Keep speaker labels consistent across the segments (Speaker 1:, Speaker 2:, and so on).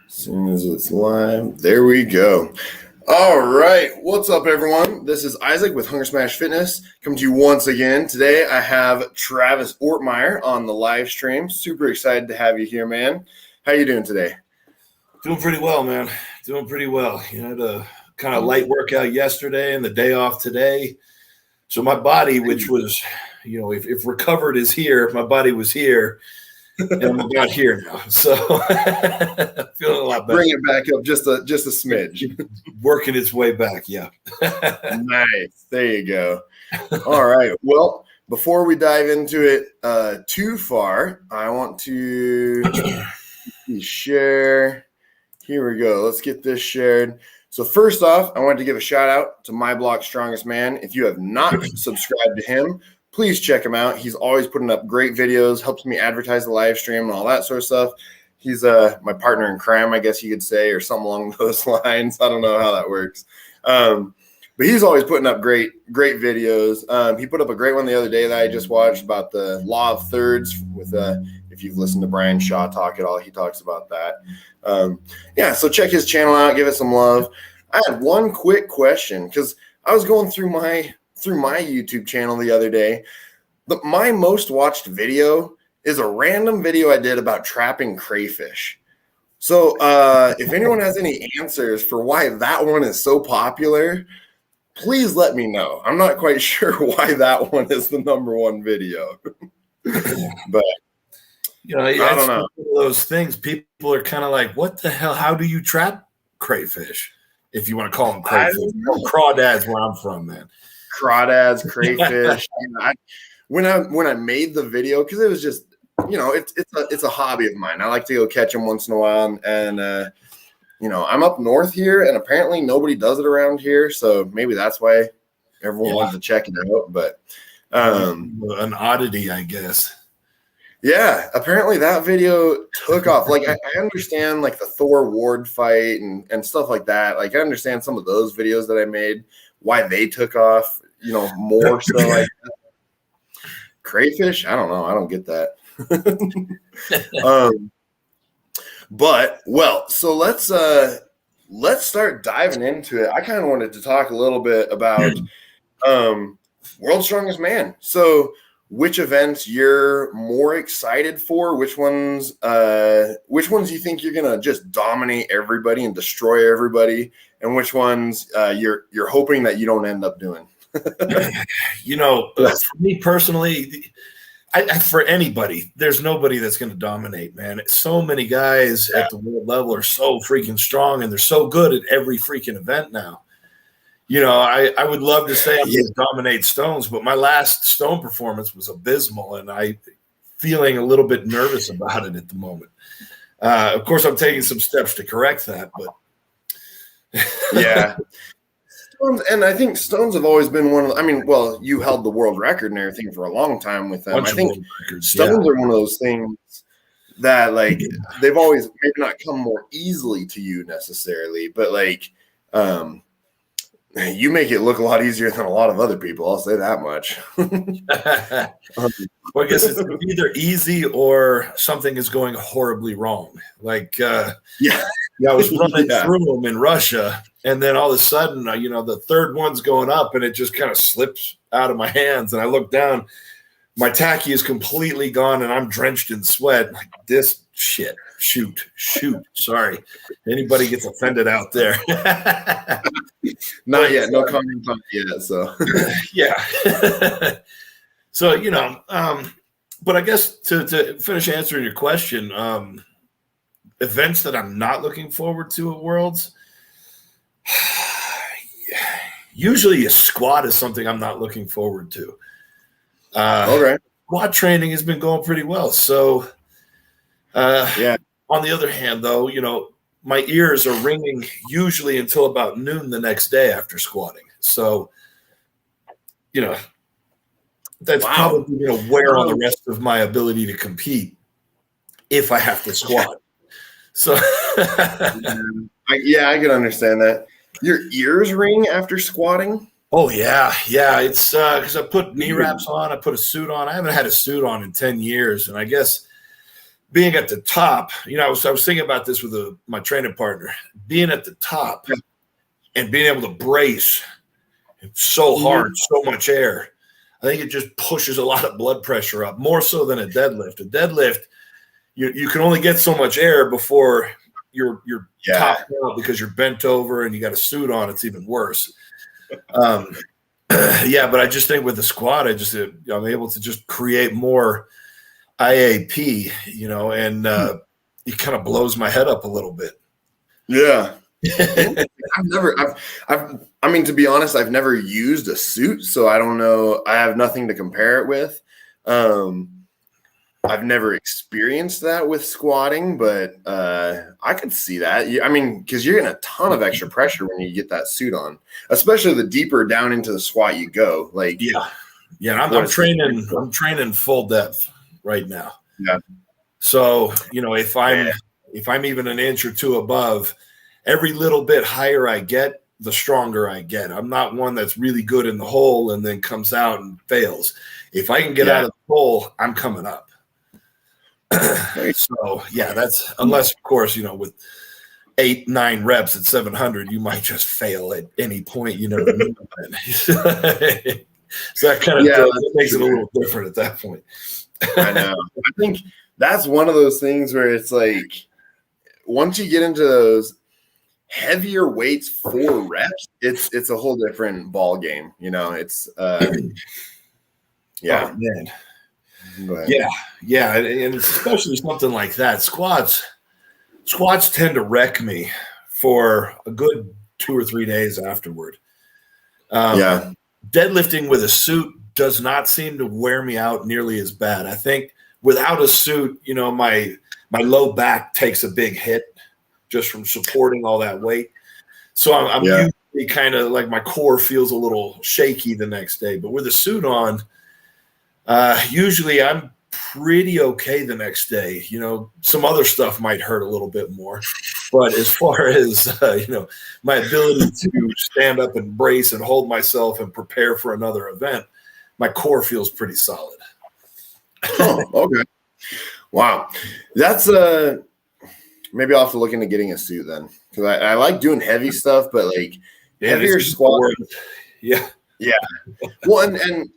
Speaker 1: As soon as it's live, there we go. All right, what's up, everyone? This is Isaac with Hunger Smash Fitness, coming to you once again. Today, I have Travis Ortmayer on the live stream. Super excited to have you here, man. How you doing today?
Speaker 2: Doing pretty well, man. Doing pretty well. You know, had a kind of light workout yesterday and the day off today. So my body, which was, you know, if recovered is here, if my body was here, and I'm about here now. So feeling a lot better.
Speaker 1: Bring it back up just a smidge.
Speaker 2: Working its way back, yeah.
Speaker 1: Nice. There you go. All right. Well, before we dive into it too far, I want to share. Here we go. Let's get this shared. So first off, I wanted to give a shout out to My Block Strongest Man. If you have not subscribed to him, please check him out. He's always putting up great videos, helps me advertise the live stream and all that sort of stuff. He's my partner in crime, I guess you could say, or something along those lines. I don't know how that works. But he's always putting up great videos. He put up a great one the other day that I just watched about the law of thirds with if you've listened to Brian Shaw talk at all, he talks about that. Yeah, so check his channel out, give it some love. I had one quick question because I was going through my YouTube channel the other day. My most watched video is a random video I did about trapping crayfish. So if anyone has any answers for why that one is so popular, please let me know. I'm not quite sure why that one is the #1 video. But
Speaker 2: you know, I don't know. One of those things, people are kind of like, what the hell? How do you trap crayfish? If you want to call them crayfish. Crawdads where I'm from, man.
Speaker 1: Crawdads, crayfish. When I made the video, because it was just, you know, it's a hobby of mine. I like to go catch them once in a while, and you know, I'm up north here, and apparently nobody does it around here, so maybe that's why everyone wants to check it out. But
Speaker 2: an oddity, I guess.
Speaker 1: Yeah, apparently that video took off. Like I understand like the Thor Ward fight and stuff like that. Like I understand some of those videos that I made, why they took off, you know, more so like that. Crayfish. I don't know. I don't get that. But well, so let's start diving into it. I kind of wanted to talk a little bit about World's Strongest Man. So which events you're more excited for? Which ones you think you're gonna just dominate everybody and destroy everybody, and which ones you're hoping that you don't end up doing?
Speaker 2: You know, for me personally, for anybody, there's nobody that's going to dominate, man. So many guys at the world level are so freaking strong, and they're so good at every freaking event now. You know, I would love to say I'm going to dominate stones, but my last stone performance was abysmal, and I'm feeling a little bit nervous about it at the moment. Of course, I'm taking some steps to correct that, but
Speaker 1: yeah. Stones, and I think stones have always been one of the, I mean, well, you held the world record and everything for a long time with them. I think stones are one of those things that, like, they've always maybe not come more easily to you necessarily, but like you make it look a lot easier than a lot of other people. I'll say that much.
Speaker 2: Well, I guess it's either easy or something is going horribly wrong. Like, I was running through them in Russia, and then all of a sudden, you know, the third one's going up, and it just kind of slips out of my hands. And I look down, my tacky is completely gone, and I'm drenched in sweat. Like, this shit. Shoot. Sorry. Anybody gets offended out there.
Speaker 1: Not yet. No comment on it yet. So,
Speaker 2: yeah. So, you know, but I guess to finish answering your question, events that I'm not looking forward to at Worlds, usually a squat is something I'm not looking forward to.
Speaker 1: Okay.
Speaker 2: Squat training has been going pretty well. So, on the other hand, though, you know, my ears are ringing usually until about noon the next day after squatting. So, you know, that's probably going to wear on the rest of my ability to compete if I have to squat. So,
Speaker 1: I can understand that. Your ears ring after squatting?
Speaker 2: Oh, yeah. It's because I put knee wraps on. I put a suit on. I haven't had a suit on in 10 years. And I guess being at the top, I was thinking about this with my training partner, being at the top and being able to brace so hard, so much air. I think it just pushes a lot of blood pressure up, more so than a deadlift. A deadlift, you can only get so much air before you're topped out because you're bent over and you got a suit on. It's even worse. But I just think with the squat, I'm able to just create more IAP, and it kind of blows my head up a little bit.
Speaker 1: Yeah. To be honest, I've never used a suit, so I don't know. I have nothing to compare it with. I've never experienced that with squatting, but I could see that. Because you're getting a ton of extra pressure when you get that suit on, especially the deeper down into the squat you go.
Speaker 2: I'm training full depth right now.
Speaker 1: Yeah.
Speaker 2: So if I'm even an inch or two above, every little bit higher I get, the stronger I get. I'm not one that's really good in the hole and then comes out and fails. If I can get out of the hole, I'm coming up. So that's unless, of course, with 8-9 reps at 700, you might just fail at any point. So that kind of makes it a little different at that point.
Speaker 1: I know. I think that's one of those things where it's like once you get into those heavier weights for reps, it's a whole different ball game. It's
Speaker 2: Oh, man. And especially something like that. Squats tend to wreck me for a good 2 or 3 days afterward. Deadlifting with a suit does not seem to wear me out nearly as bad. I think without a suit, my low back takes a big hit just from supporting all that weight. So I'm usually kind of like my core feels a little shaky the next day. But with a suit on, usually I'm pretty okay the next day. Some other stuff might hurt a little bit more. But as far as, my ability to stand up and brace and hold myself and prepare for another event, my core feels pretty solid.
Speaker 1: Oh, okay. Wow. That's maybe I'll have to look into getting a suit then, because I like doing heavy stuff, but like heavier squats.
Speaker 2: Yeah.
Speaker 1: Well, and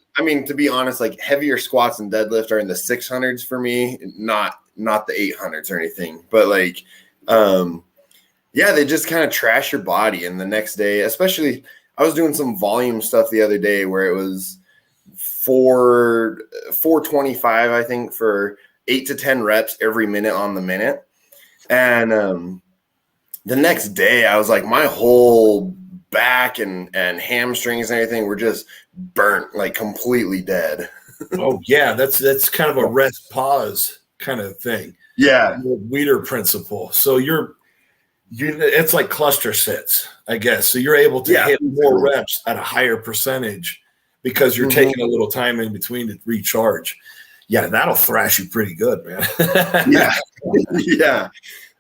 Speaker 1: to be honest, like heavier squats and deadlift are in the 600s for me, not the 800s or anything. But like, they just kind of trash your body. And the next day, especially, I was doing some volume stuff the other day where it was 425, I think, for 8 to 10 reps every minute on the minute. And the next day I was like, my whole back and hamstrings and everything were just burnt, like completely dead.
Speaker 2: Oh yeah. That's kind of a rest pause kind of thing.
Speaker 1: Yeah.
Speaker 2: The Weider principle. So it's like cluster sets, I guess. So you're able to hit more reps at a higher percentage because you're taking a little time in between to recharge. Yeah, that'll thrash you pretty good, man.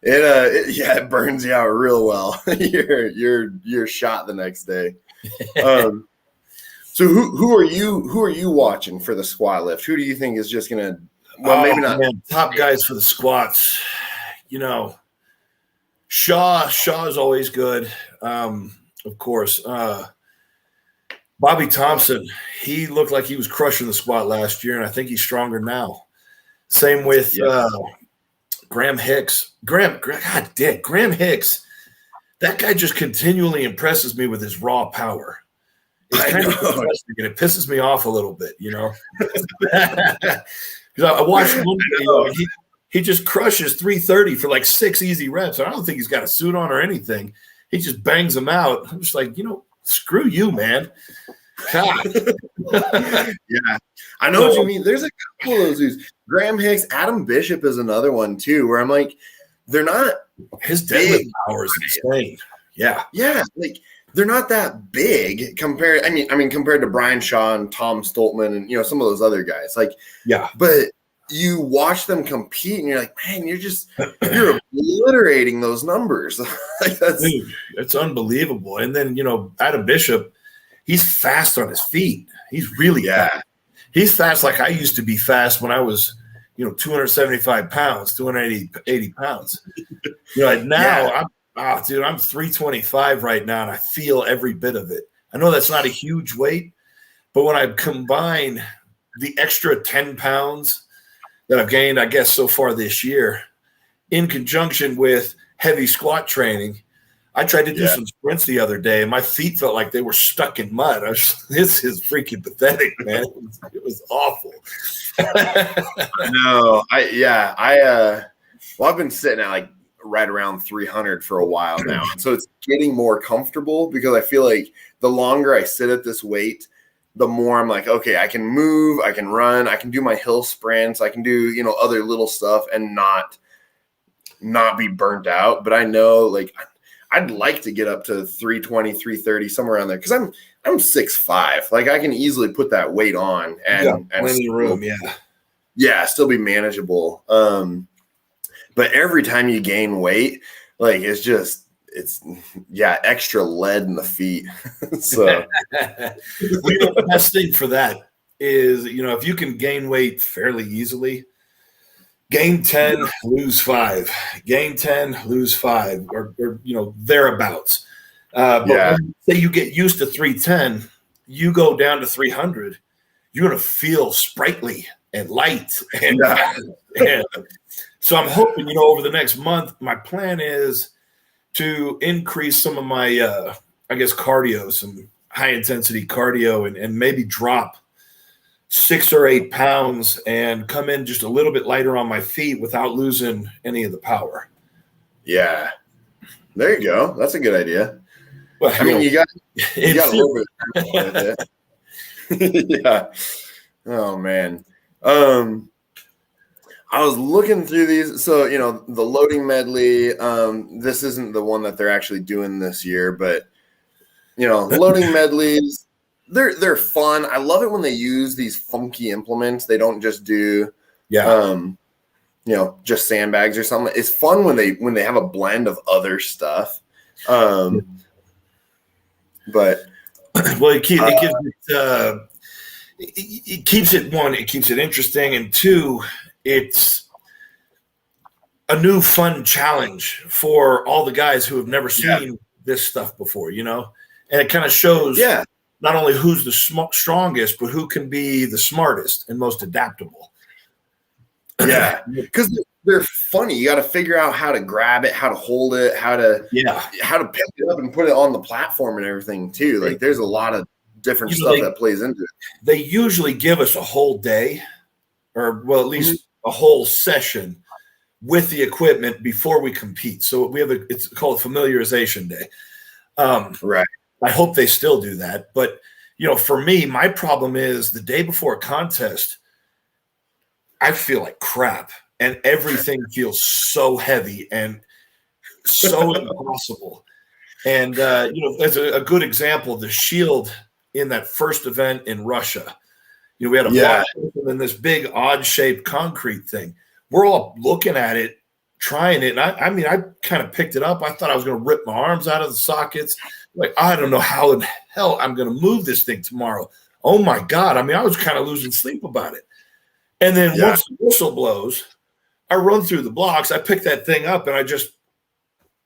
Speaker 2: It
Speaker 1: burns you out real well. You're shot the next day. So who are you watching for the squat lift? Who do you think is just gonna? Well, maybe not.
Speaker 2: Man, top guys for the squats. Shaw is always good. Of course. Bobby Thompson, he looked like he was crushing the squat last year, and I think he's stronger now. Same with Graham Hicks. Graham Hicks, that guy just continually impresses me with his raw power. It's kind of interesting, and it pisses me off a little bit, Because I watched one video, he just crushes 330 for like 6 easy reps. I don't think he's got a suit on or anything. He just bangs them out. I'm just like, screw you, man. God.
Speaker 1: I know what you mean. There's a couple of those dudes. Graham Hicks, Adam Bishop is another one too, where I'm like, they're not
Speaker 2: his deadlift power is insane. Yeah,
Speaker 1: like they're not that big compared. I mean, compared to Brian Shaw and Tom Stoltman and some of those other guys. Like, but you watch them compete and you're like, man, you're obliterating those numbers.
Speaker 2: Dude, it's unbelievable. And then Adam Bishop, he's fast on his feet. He's really fast. He's fast like I used to be fast when I was, 275 pounds, 280 pounds. Now I'm 325 right now, and I feel every bit of it. I know that's not a huge weight, but when I combine the extra 10 pounds that I've gained, I guess, so far this year, in conjunction with heavy squat training, I tried to do some sprints the other day, and my feet felt like they were stuck in mud. This is freaking pathetic, man. It was awful.
Speaker 1: No, I've been sitting at like right around 300 for a while now. So it's getting more comfortable because I feel like the longer I sit at this weight, the more I'm like, okay, I can move, I can run, I can do my hill sprints, I can do, other little stuff and not be burnt out. But I know like I'd like to get up to 320, 330, somewhere around there. Cause I'm 6'5". Like I can easily put that weight on and
Speaker 2: plenty of room.
Speaker 1: Yeah. Still be manageable. But every time you gain weight, like it's extra lead in the feet. So
Speaker 2: the best thing for that is, if you can gain weight fairly easily, gain 10, lose 5, gain 10, lose 5, or thereabouts. But when, say you get used to 310, you go down to 300, you're going to feel sprightly and light. And so I'm hoping, over the next month, my plan is to increase some of my, cardio, some high intensity cardio, and maybe drop 6 or 8 pounds and come in just a little bit lighter on my feet without losing any of the power.
Speaker 1: Yeah. There you go. That's a good idea. Well, I mean, you got a little bit of it. Yeah. Oh man. I was looking through these. So, the loading medley, this isn't the one that they're actually doing this year, but loading medleys, they're fun. I love it when they use these funky implements. They don't just do just sandbags or something. It's fun when they have a blend of other stuff. But
Speaker 2: well, it keeps it interesting, and 2, it's a new fun challenge for all the guys who have never seen this stuff before, and it kind of shows not only who's the strongest, but who can be the smartest and most adaptable.
Speaker 1: Yeah, because they're funny. You got to figure out how to grab it, how to hold it, how to pick it up and put it on the platform and everything too. Like there's a lot of different stuff that plays into it. They
Speaker 2: usually give us a whole day, or at least a whole session with the equipment before we compete. So we have it's called familiarization day.
Speaker 1: Right.
Speaker 2: I hope they still do that. But, for me, my problem is the day before a contest, I feel like crap and everything feels so heavy and so impossible. And, as a good example, the shield in that first event in Russia, we had a block and this big odd shaped concrete thing. We're all looking at it, trying it. And I kind of picked it up. I thought I was going to rip my arms out of the sockets. Like, I don't know how in hell I'm going to move this thing tomorrow. Oh my God. I was kind of losing sleep about it. And then once the whistle blows, I run through the blocks. I pick that thing up and I just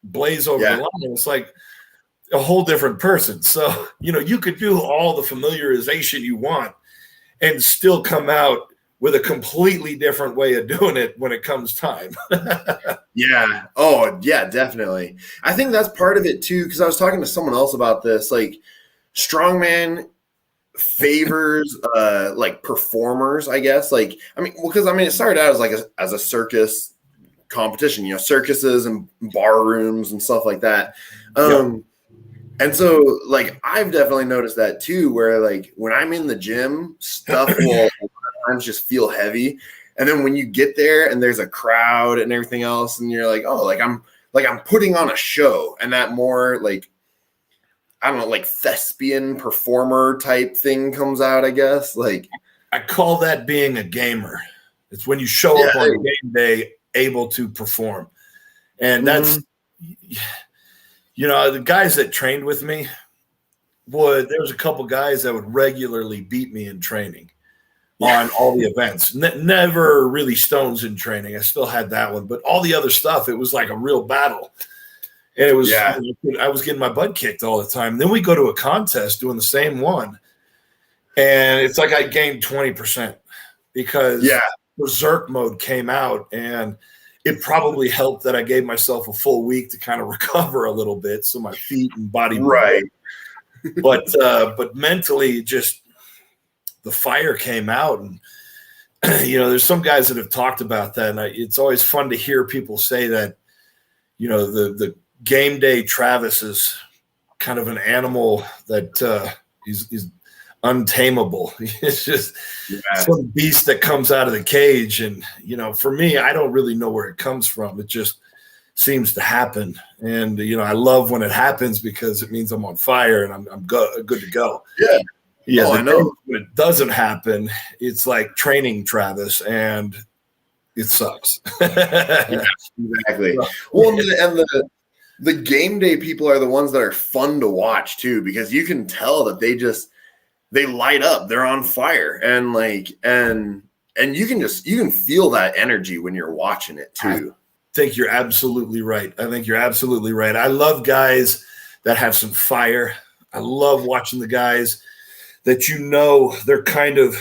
Speaker 2: blaze over the line. It's like a whole different person. So, you could do all the familiarization you want and still come out with a completely different way of doing it when it comes time.
Speaker 1: Yeah. Oh, yeah, definitely. I think that's part of it too, because I was talking to someone else about this. Like, strongman favors like performers, I guess. Like, because it started out as a circus competition, circuses and bar rooms and stuff like that. And so, like, I've definitely noticed that too, where like when I'm in the gym, stuff will sometimes just feel heavy. And then when you get there and there's a crowd and everything else, and you're like, oh, I'm putting on a show, and that more like, I don't know, like thespian performer type thing comes out, I guess. Like,
Speaker 2: I call that being a gamer. It's when you show up on game day able to perform. And that's, the guys that trained with me there was a couple guys that would regularly beat me in training. on all the events. Never really stones in training. I still had that one, but all the other stuff, it was like a real battle. And it was, I was getting my butt kicked all the time. Then we go to a contest doing the same one, and it's like I gained 20% because Berserk mode came out, and it probably helped that I gave myself a full week to kind of recover a little bit, so my feet and body.
Speaker 1: Right.
Speaker 2: But mentally, just the fire came out, and there's some guys that have talked about that, and it's always fun to hear people say that, the game day Travis is kind of an animal that he's untamable. It's just some beast that comes out of the cage, and for me, I don't really know where it comes from. It just seems to happen, and I love when it happens because it means I'm on fire and I'm good to go. Yeah. I know. When it doesn't happen, it's like training Travis, and it sucks.
Speaker 1: Exactly. Well, and the game day people are the ones that are fun to watch too, because you can tell that they light up, they're on fire, and you can feel that energy when you're watching it too.
Speaker 2: I think you're absolutely right. I love guys that have some fire. I love watching the guys that they're kind of,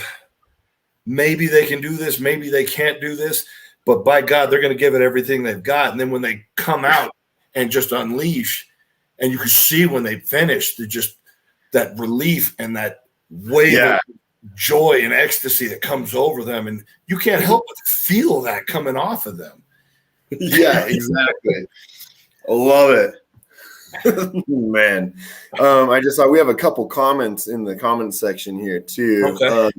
Speaker 2: maybe they can do this, maybe they can't do this, but by God, they're going to give it everything they've got. And then when they come out and just unleash, and you can see when they finish, just that relief and that wave of joy and ecstasy that comes over them, and you can't help but feel that coming off of them.
Speaker 1: Yeah, exactly. I love it. Man. I just saw we have a couple comments in the comments section here too.
Speaker 2: Okay.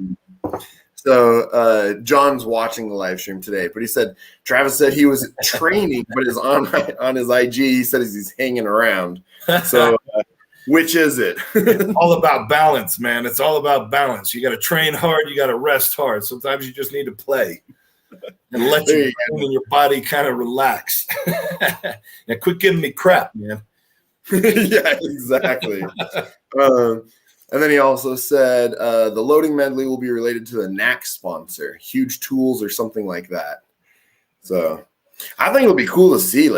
Speaker 1: So John's watching the live stream today, but he said Travis said he was training, but is on his IG. He said he's hanging around. So which is it?
Speaker 2: It's all about balance, man. It's all about balance. You got to train hard. You got to rest hard. Sometimes you just need to play and let your brain and your body kind of relax. Now, quit giving me crap, man.
Speaker 1: Yeah, exactly. And then he also said the loading medley will be related to the NAC sponsor, Huge Tools or something like that. So I think it'll be cool to see,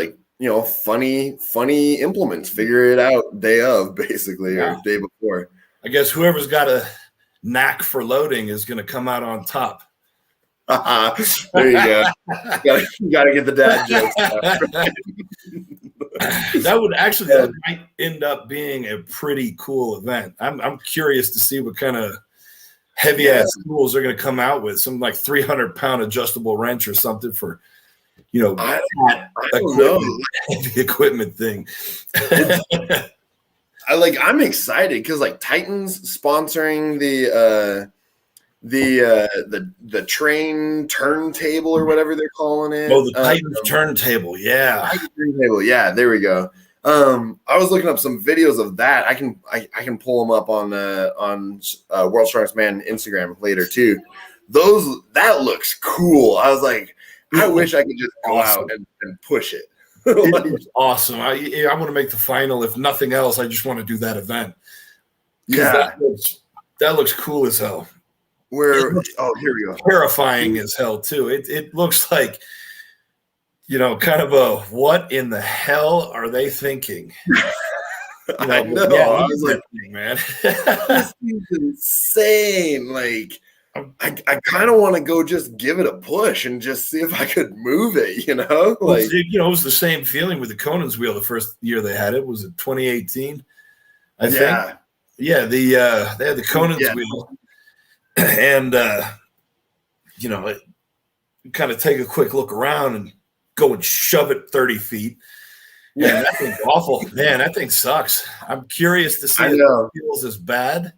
Speaker 1: funny implements. Figure it out day of, basically, or day before.
Speaker 2: I guess whoever's got a knack for loading is going to come out on top.
Speaker 1: There you go. You gotta get the dad jokes out.
Speaker 2: That might end up being a pretty cool event. I'm curious to see what kind of heavy ass tools they're going to come out with. Some like 300-pound adjustable wrench or something for,
Speaker 1: I don't know,
Speaker 2: heavy equipment thing.
Speaker 1: I'm excited because Titan's sponsoring the train turntable or whatever they're calling it.
Speaker 2: Oh, the Titan's turntable, yeah.
Speaker 1: Turntable, yeah. There we go. I was looking up some videos of that. I can pull them up on World's Strongest Man Instagram later too. That looks cool. I was like, I wish I could just go out and push it.
Speaker 2: It was awesome. I want to make the final. If nothing else, I just want to do that event.
Speaker 1: Yeah,
Speaker 2: that looks cool as hell.
Speaker 1: Here we go.
Speaker 2: Terrifying as hell too. It looks like, kind of a what in the hell are they thinking?
Speaker 1: I know.
Speaker 2: Yeah,
Speaker 1: I was like,
Speaker 2: man,
Speaker 1: this is insane. I kind of want to go just give it a push and just see if I could move it.
Speaker 2: it was the same feeling with the Conan's wheel the first year they had it. Was it 2018? I think. Yeah, they had the Conan's wheel. And, kind of take a quick look around and go and shove it 30 feet. Yeah, that thing's awful. Man, that thing sucks. I'm curious to see if it feels as bad.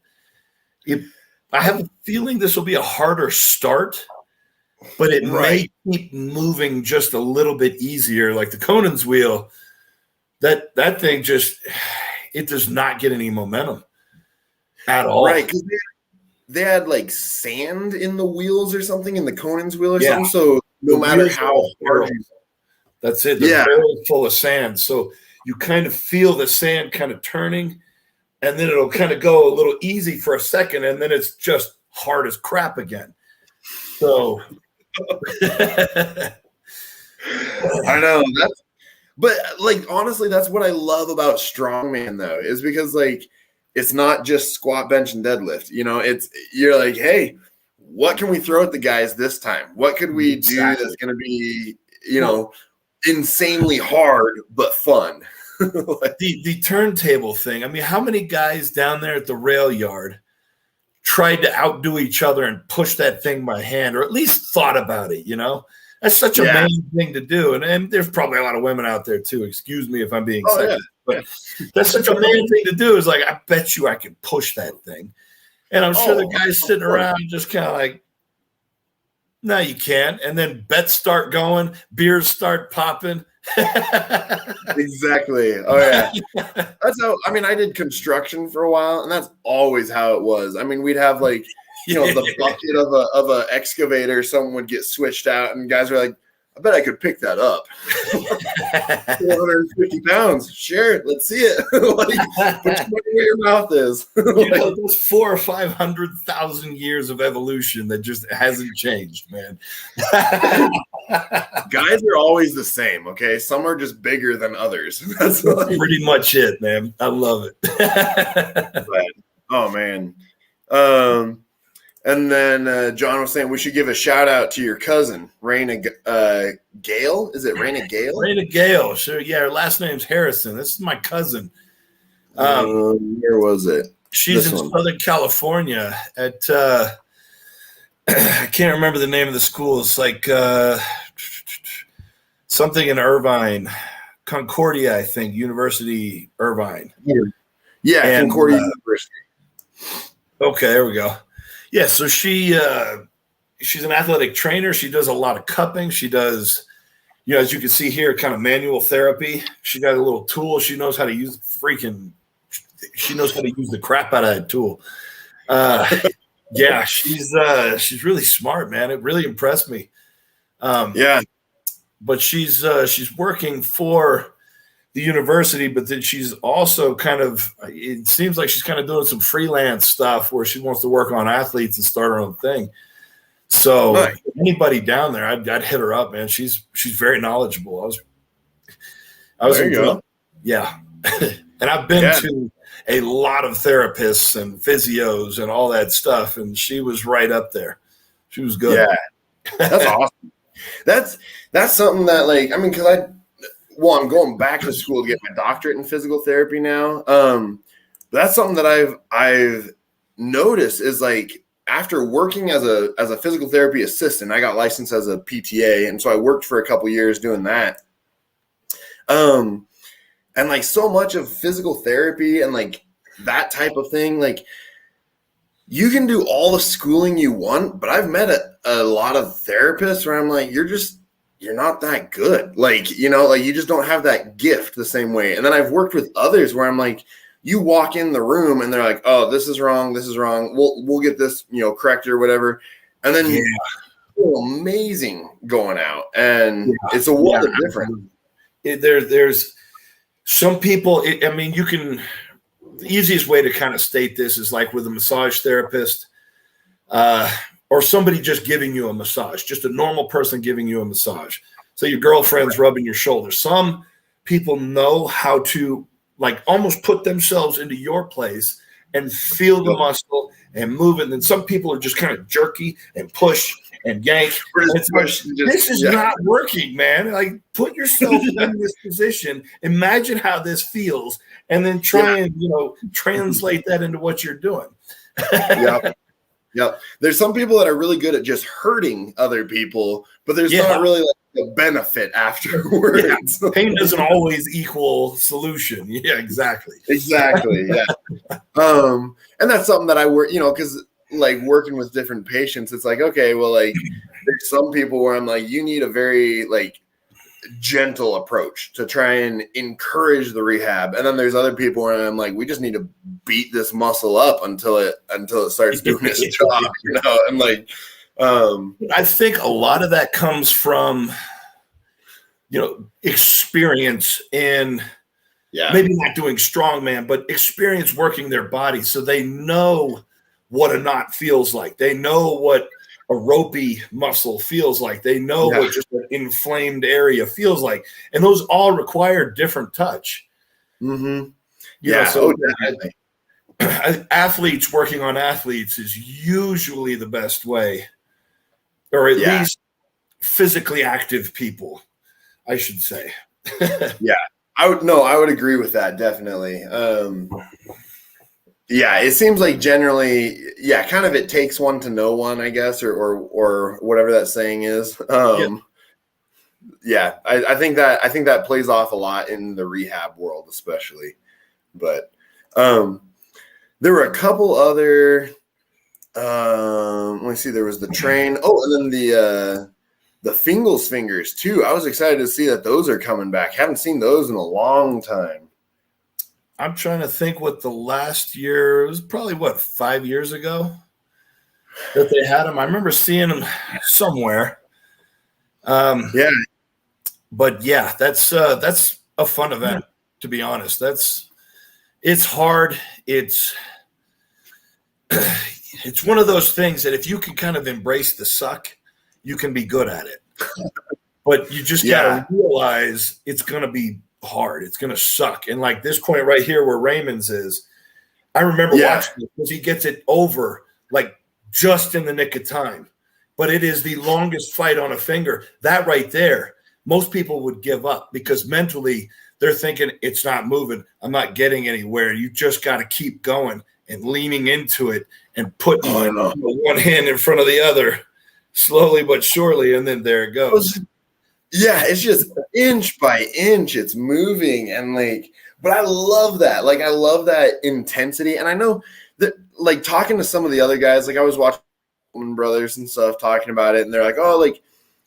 Speaker 2: I have a feeling this will be a harder start, but it may keep moving just a little bit easier. Like the Conan's wheel, that thing it does not get any momentum at all.
Speaker 1: Right, because they had sand in the wheels or something in the Conan's wheel or something. So no matter how hard
Speaker 2: that's it. The barrel is full of sand. So you kind of feel the sand kind of turning, and then it'll kind of go a little easy for a second, and then it's just hard as crap again. So
Speaker 1: I know that's, but like honestly, that's what I love about strongman though, is because like it's not just squat, bench, and deadlift. You know, it's you're like, hey, what can we throw at the guys this time? What could we do that's going to be, you know, insanely hard but fun?
Speaker 2: the turntable thing. I mean, how many guys down there at the rail yard tried to outdo each other and push that thing by hand, or at least thought about it? You know, that's such a man thing to do. And there's probably a lot of women out there too. Excuse me if I'm being sexist, but that's such a man thing to do. Is like, I bet you I can push that thing. And I'm sure the guys sitting around just kind of like, no, you can't. And then bets start going, beers start popping.
Speaker 1: Exactly. Oh yeah. That's how, I mean, I did construction for a while, and that's always how it was. I mean, we'd have like, you know, the bucket of a excavator, someone would get switched out, and guys were like, I bet I could pick that up. 450 pounds. Sure, let's see it. Like, put your money where your mouth is.
Speaker 2: You know, those 400,000 or 500,000 years of evolution that just hasn't changed, man.
Speaker 1: Guys are always the same, okay? Some are just bigger than others. That's like,
Speaker 2: pretty much it, man. I love it.
Speaker 1: Oh, man. And then John was saying we should give a shout out to your cousin, Raina Gale. Is it Raina Gale?
Speaker 2: Raina Gale. Sure. Yeah, her last name's Harrison. This is my cousin.
Speaker 1: Where was it?
Speaker 2: She's in Southern California at I can't remember the name of the school. It's like something in Irvine, Concordia, I think, University Irvine.
Speaker 1: Yeah, and, Concordia University.
Speaker 2: Okay, there we go. Yeah, so she's an athletic trainer. She does a lot of cupping. She does, you know, as you can see here, kind of manual therapy. She got a little tool. She knows how to use she knows how to use the crap out of that tool. Yeah, she's really smart, man. It really impressed me. But she's working for the university, but then she's also kind of, it seems like she's kind of doing some freelance stuff where she wants to work on athletes and start her own thing. So anybody down there, I'd hit her up, man. She's very knowledgeable. I was
Speaker 1: there you go.
Speaker 2: Yeah. And I've been to a lot of therapists and physios and all that stuff, and she was right up there. She was good.
Speaker 1: Yeah. That's awesome. That's something that, like, I mean, because I'm going back to school to get my doctorate in physical therapy now. That's something that I've noticed is, like, after working as a physical therapy assistant, I got licensed as a PTA, and so I worked for a couple years doing that. And like so much of physical therapy and like that type of thing, like you can do all the schooling you want, but I've met a lot of therapists where I'm like, you're not that good. Like, you know, like you just don't have that gift the same way. And then I've worked with others where I'm like, you walk in the room and they're like, oh, this is wrong. This is wrong. We'll get this, you know, corrected or whatever. And then you feel amazing going out. And it's a world of difference.
Speaker 2: There's some people, I mean, the easiest way to kind of state this is like with a massage therapist or somebody just giving you a massage, just a normal person giving you a massage. So your girlfriend's rubbing your shoulder. Some people know how to like almost put themselves into your place and feel the muscle and move it. And then some people are just kind of jerky and push and yank. This is not working, man. Like, put yourself in this position. Imagine how this feels, and then try and, you know, translate that into what you're doing.
Speaker 1: Yep. There's some people that are really good at just hurting other people, but there's not really like a benefit afterwards.
Speaker 2: Pain doesn't always equal solution. Yeah, exactly.
Speaker 1: Exactly. Yeah. And that's something that I work, you know, because like working with different patients, it's like, okay, well, like there's some people where I'm like, you need a very like gentle approach to try and encourage the rehab. And then there's other people where I'm like, we just need to beat this muscle up until it starts doing its job, you know? And like,
Speaker 2: I think a lot of that comes from, you know, experience in maybe not doing strongman, but experience working their body. So they know what a knot feels like. They know what a ropey muscle feels like. They know what just an inflamed area feels like. And those all require different touch.
Speaker 1: Mm-hmm.
Speaker 2: You know, so athletes working on athletes is usually the best way, or at least physically active people, I should say.
Speaker 1: Yeah, I would agree with that, definitely. Yeah, it seems like generally, kind of it takes one to know one, I guess, or whatever that saying is. I think that plays off a lot in the rehab world, especially. But there were a couple other. Let me see. There was the train. Oh, and then the Fingles fingers too. I was excited to see that those are coming back. Haven't seen those in a long time.
Speaker 2: I'm trying to think what the last year, it was probably 5 years ago that they had them. I remember seeing them somewhere. But yeah, that's a fun event, to be honest. It's hard. It's one of those things that if you can kind of embrace the suck, you can be good at it. But you just gotta realize it's gonna be hard. It's gonna suck. And like this point right here where Raymond's is, I remember watching it because he gets it over like just in the nick of time. But it is the longest fight on a finger. That right there, most people would give up because mentally they're thinking it's not moving. I'm not getting anywhere. You just got to keep going and leaning into it and putting one hand in front of the other slowly but surely. And then there it goes.
Speaker 1: Yeah, it's just inch by inch. It's moving. And but I love that. Like, I love that intensity. And I know that, like, talking to some of the other guys, like I was watching brothers and stuff talking about it. And they're like, oh, like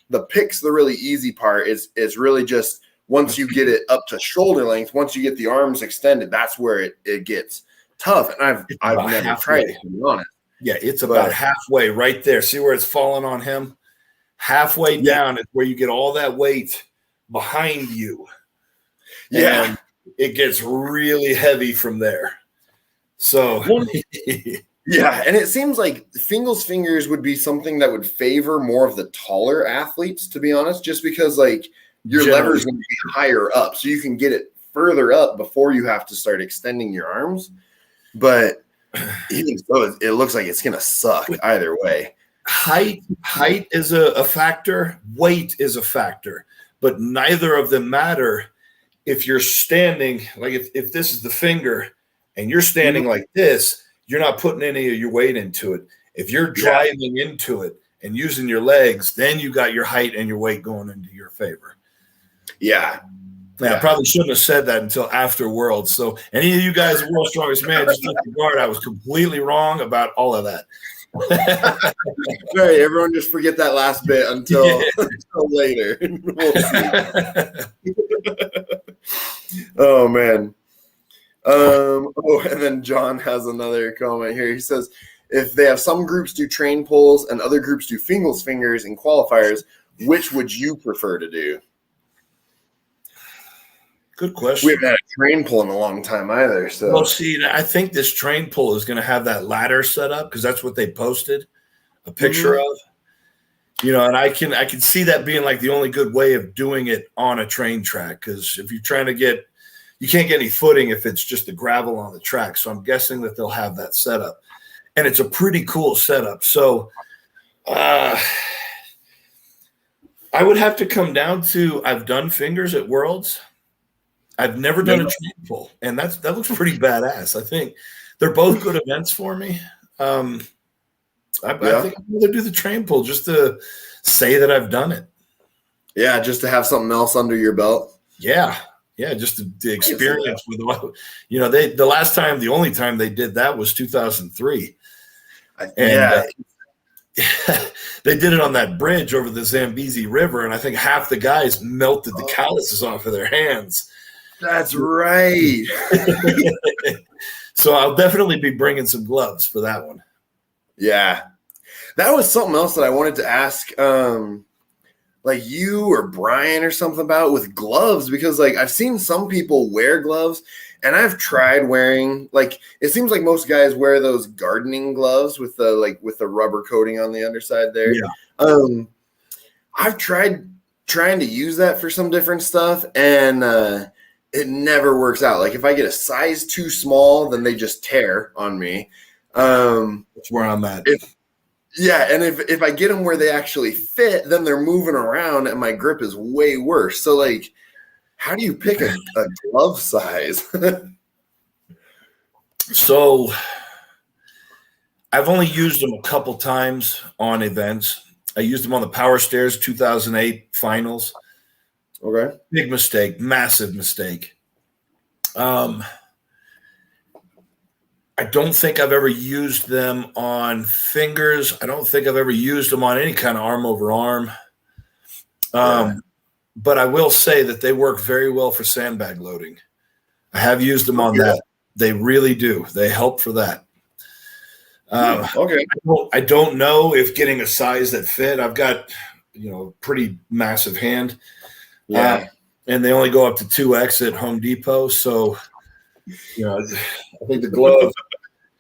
Speaker 1: the pick's the really easy part. It's really just once you get it up to shoulder length, once you get the arms extended, that's where it gets tough. And I've never tried it, to be honest.
Speaker 2: Yeah, it's about halfway right there. See where it's falling on him? Halfway down is where you get all that weight behind you.
Speaker 1: Yeah.
Speaker 2: And it gets really heavy from there. So
Speaker 1: yeah, and it seems like Fingles fingers would be something that would favor more of the taller athletes, to be honest, just because like your lever is going to be higher up, so you can get it further up before you have to start extending your arms. But even so, it looks like it's going to suck either way.
Speaker 2: Height is a factor. Weight is a factor, but neither of them matter if you're standing. Like if this is the finger and you're standing like this, you're not putting any of your weight into it. If you're driving into it and using your legs, then you got your height and your weight going into your favor.
Speaker 1: Yeah.
Speaker 2: I probably shouldn't have said that until after Worlds. So any of you guys, World's Strongest Man, just disregard. I was completely wrong about all of that.
Speaker 1: Right, everyone just forget that last bit until later. We'll see. Oh man. And then John has another comment here. He says, if they have some groups do train pulls and other groups do Fingles fingers in qualifiers, which would you prefer to do?
Speaker 2: Good question.
Speaker 1: We haven't had a train pull in a long time either. So,
Speaker 2: well, see, I think this train pull is going to have that ladder set up because that's what they posted a picture of. You know, and I can see that being like the only good way of doing it on a train track, because if you're trying to you can't get any footing if it's just the gravel on the track. So I'm guessing that they'll have that setup, and it's a pretty cool setup. So I would have to come down to I've done fingers at Worlds. I've never done a train pull, and that looks pretty badass. I think they're both good events for me. I think I'd rather do the train pull just to say that I've done it.
Speaker 1: Yeah, just to have something else under your belt.
Speaker 2: Yeah, just the experience with the only time they did that was 2003, and they did it on that bridge over the Zambezi River, and I think half the guys melted the calluses off of their hands.
Speaker 1: That's right.
Speaker 2: So I'll definitely be bringing some gloves for that one.
Speaker 1: Yeah. That was something else that I wanted to ask. like you or Brian or something about with gloves, because like I've seen some people wear gloves and I've tried wearing, like, it seems like most guys wear those gardening gloves with the rubber coating on the underside there.
Speaker 2: Yeah.
Speaker 1: I've tried trying to use that for some different stuff, and it never works out. Like if I get a size too small, then they just tear on me.
Speaker 2: That's where I'm at.
Speaker 1: And if I get them where they actually fit, then they're moving around and my grip is way worse. So like, how do you pick a glove size?
Speaker 2: So I've only used them a couple times on events. I used them on the Power Stairs 2008 finals.
Speaker 1: Okay.
Speaker 2: Big mistake, massive mistake. I don't think I've ever used them on fingers. I don't think I've ever used them on any kind of arm over arm. But I will say that they work very well for sandbag loading. I have used them on that. They really do. They help for that.
Speaker 1: Okay.
Speaker 2: I don't know if getting a size that fit. I've got, pretty massive hand.
Speaker 1: Yeah.
Speaker 2: And they only go up to 2X at Home Depot. So, I think the glove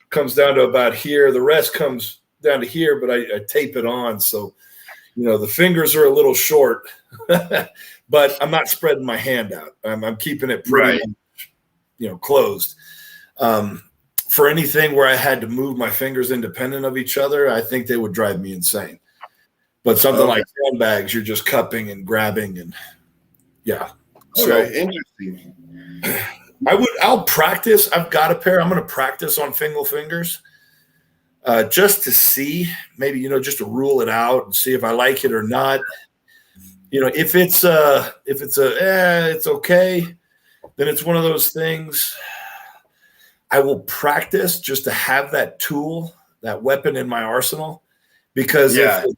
Speaker 2: comes down to about here. The rest comes down to here, but I tape it on. So, the fingers are a little short, but I'm not spreading my hand out. I'm keeping it pretty, closed. For anything where I had to move my fingers independent of each other, I think they would drive me insane. But something like sandbags, you're just cupping and grabbing, and So
Speaker 1: interesting.
Speaker 2: I'll practice. I've got a pair. I'm going to practice on single fingers, just to see, maybe, just to rule it out and see if I like it or not. If it's it's okay, then it's one of those things. I will practice just to have that tool, that weapon in my arsenal, because if it's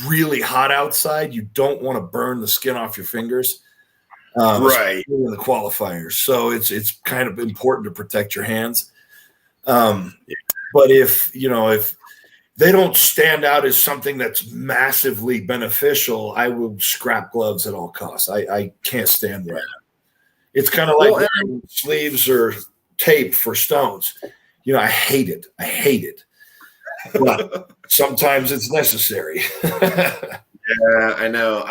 Speaker 2: really hot outside, you don't want to burn the skin off your fingers.
Speaker 1: Right.
Speaker 2: In the qualifiers. So it's kind of important to protect your hands. But if they don't stand out as something that's massively beneficial, I will scrap gloves at all costs. I can't stand that. It's kind of like sleeves or tape for stones. I hate it. But sometimes it's necessary.
Speaker 1: Yeah, I know.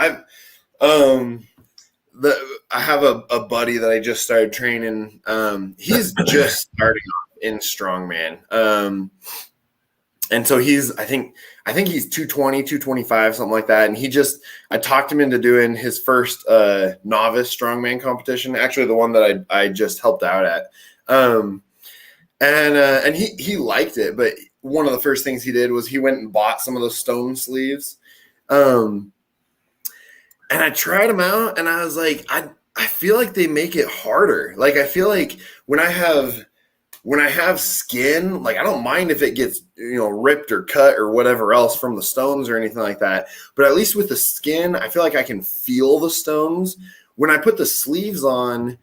Speaker 1: I have a buddy that I just started training. He's just starting off in strongman. And so I think he's 220, 225, something like that. And I talked him into doing his first novice strongman competition, actually the one that I just helped out at. And he liked it, but one of the first things he did was he went and bought some of those stone sleeves. And I tried them out, and I was like, I feel like they make it harder. Like, I feel like when I have skin, like, I don't mind if it gets, ripped or cut or whatever else from the stones or anything like that. But at least with the skin, I feel like I can feel the stones. When I put the sleeves on,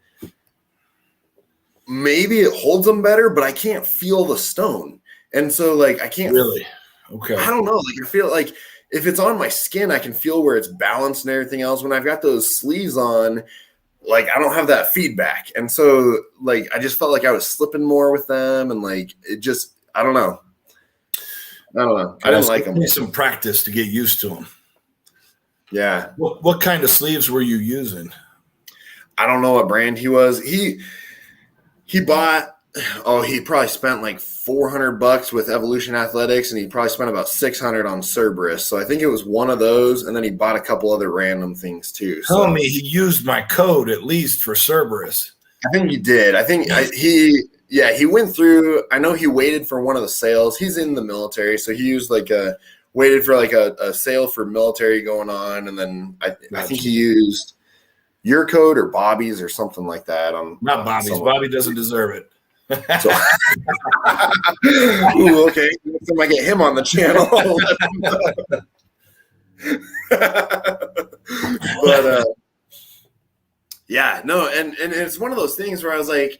Speaker 1: maybe it holds them better, but I can't feel the stone. And so, like, I can't
Speaker 2: really. Okay.
Speaker 1: I don't know. Like, I feel like if it's on my skin, I can feel where it's balanced and everything else. When I've got those sleeves on, like, I don't have that feedback. And so, like, I just felt like I was slipping more with them. And, like, it just, I don't know. I didn't like them.
Speaker 2: Need some practice to get used to them.
Speaker 1: Yeah.
Speaker 2: What kind of sleeves were you using?
Speaker 1: I don't know what brand he was. He bought, he probably spent like $400 with Evolution Athletics, and he probably spent about $600 on Cerberus. So I think it was one of those, and then he bought a couple other random things too.
Speaker 2: Tell me he used my code at least for Cerberus.
Speaker 1: I think he did. I think he went through. I know he waited for one of the sales. He's in the military, so he used waited for a sale for military going on, and then I think he used your code or Bobby's or something like that.
Speaker 2: Not Bobby's. Bobby doesn't deserve it.
Speaker 1: So, ooh, okay. Next time I get him on the channel. But yeah, no, and it's one of those things where I was like,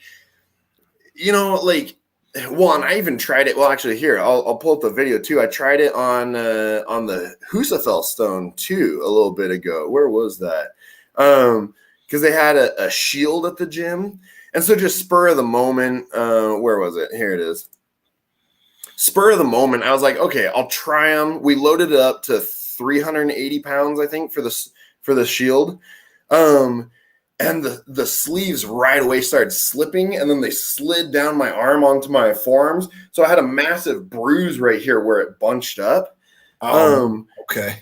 Speaker 1: Well, and I even tried it. Well, actually, here I'll pull up the video too. I tried it on the Husafell stone too a little bit ago. Where was that? Because they had a shield at the gym, and so just spur of the moment. Where was it? Here it is. Spur of the moment, I was like, okay, I'll try them. We loaded it up to 380 pounds, I think, for the shield. And the sleeves right away started slipping, and then they slid down my arm onto my forearms. So I had a massive bruise right here where it bunched up.
Speaker 2: Okay.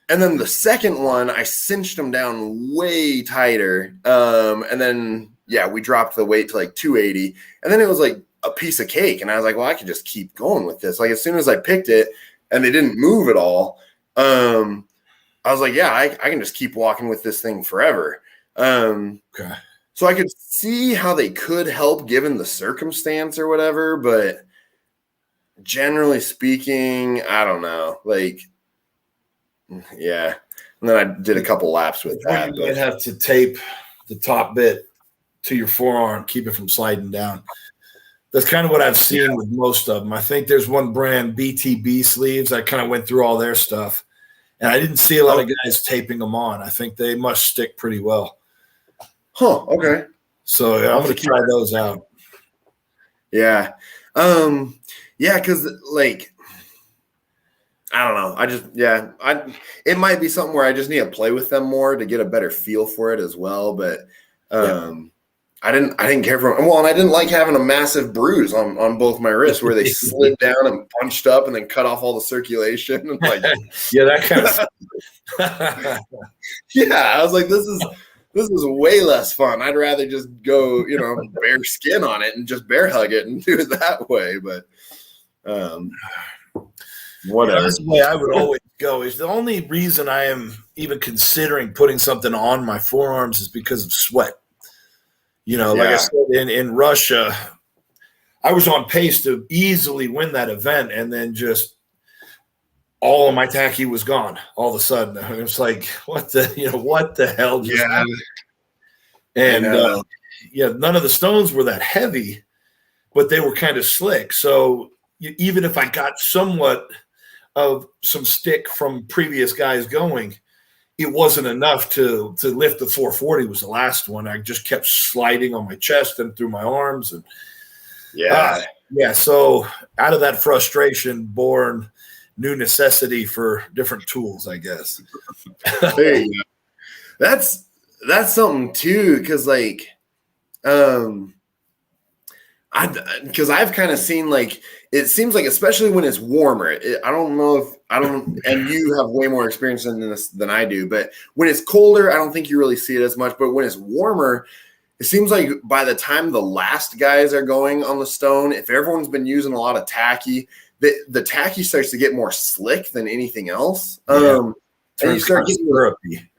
Speaker 1: And then the second one, I cinched them down way tighter. And then, yeah, we dropped the weight to like 280. And then it was like a piece of cake. And I was like, well, I could just keep going with this. Like as soon as I picked it and they didn't move at all, I was like, yeah, I can just keep walking with this thing forever.
Speaker 2: Okay.
Speaker 1: So I could see how they could help given the circumstance or whatever, but generally speaking, I don't know. Like, yeah. And then I did a couple laps with that.
Speaker 2: You might have to tape the top bit to your forearm, keep it from sliding down. That's kind of what I've seen with most of them. I think there's one brand, BTB sleeves. I kind of went through all their stuff, and I didn't see a lot of guys taping them on. I think they must stick pretty well.
Speaker 1: Huh. Okay.
Speaker 2: So I'm going to try those out.
Speaker 1: Yeah. Yeah. Cause like, I don't know. It might be something where I just need to play with them more to get a better feel for it as well. But, I didn't care for them. Well, and I didn't like having a massive bruise on both my wrists where they slid down and punched up and then cut off all the circulation. And like,
Speaker 2: yeah, that kind of stuff.
Speaker 1: Yeah. I was like, this is way less fun. I'd rather just go, bare skin on it and just bear hug it and do it that way. But whatever.
Speaker 2: That's the way I would always go. Is the only reason I am even considering putting something on my forearms is because of sweat. Like I said, in Russia, I was on pace to easily win that event, and then just all of my tacky was gone all of a sudden. It was like, what the hell just happened? And none of the stones were that heavy, but they were kind of slick. So even if I got somewhat of some stick from previous guys going, it wasn't enough to lift the 440 was the last one. I just kept sliding on my chest and through my arms. And so out of that frustration born new necessity for different tools, I guess.
Speaker 1: There you go. That's something too, because like, because I've kind of seen like it seems like especially when it's warmer. And you have way more experience in this than I do. But when it's colder, I don't think you really see it as much. But when it's warmer, it seems like by the time the last guys are going on the stone, if everyone's been using a lot of tacky, the tacky starts to get more slick than anything else. And you start getting syrupy.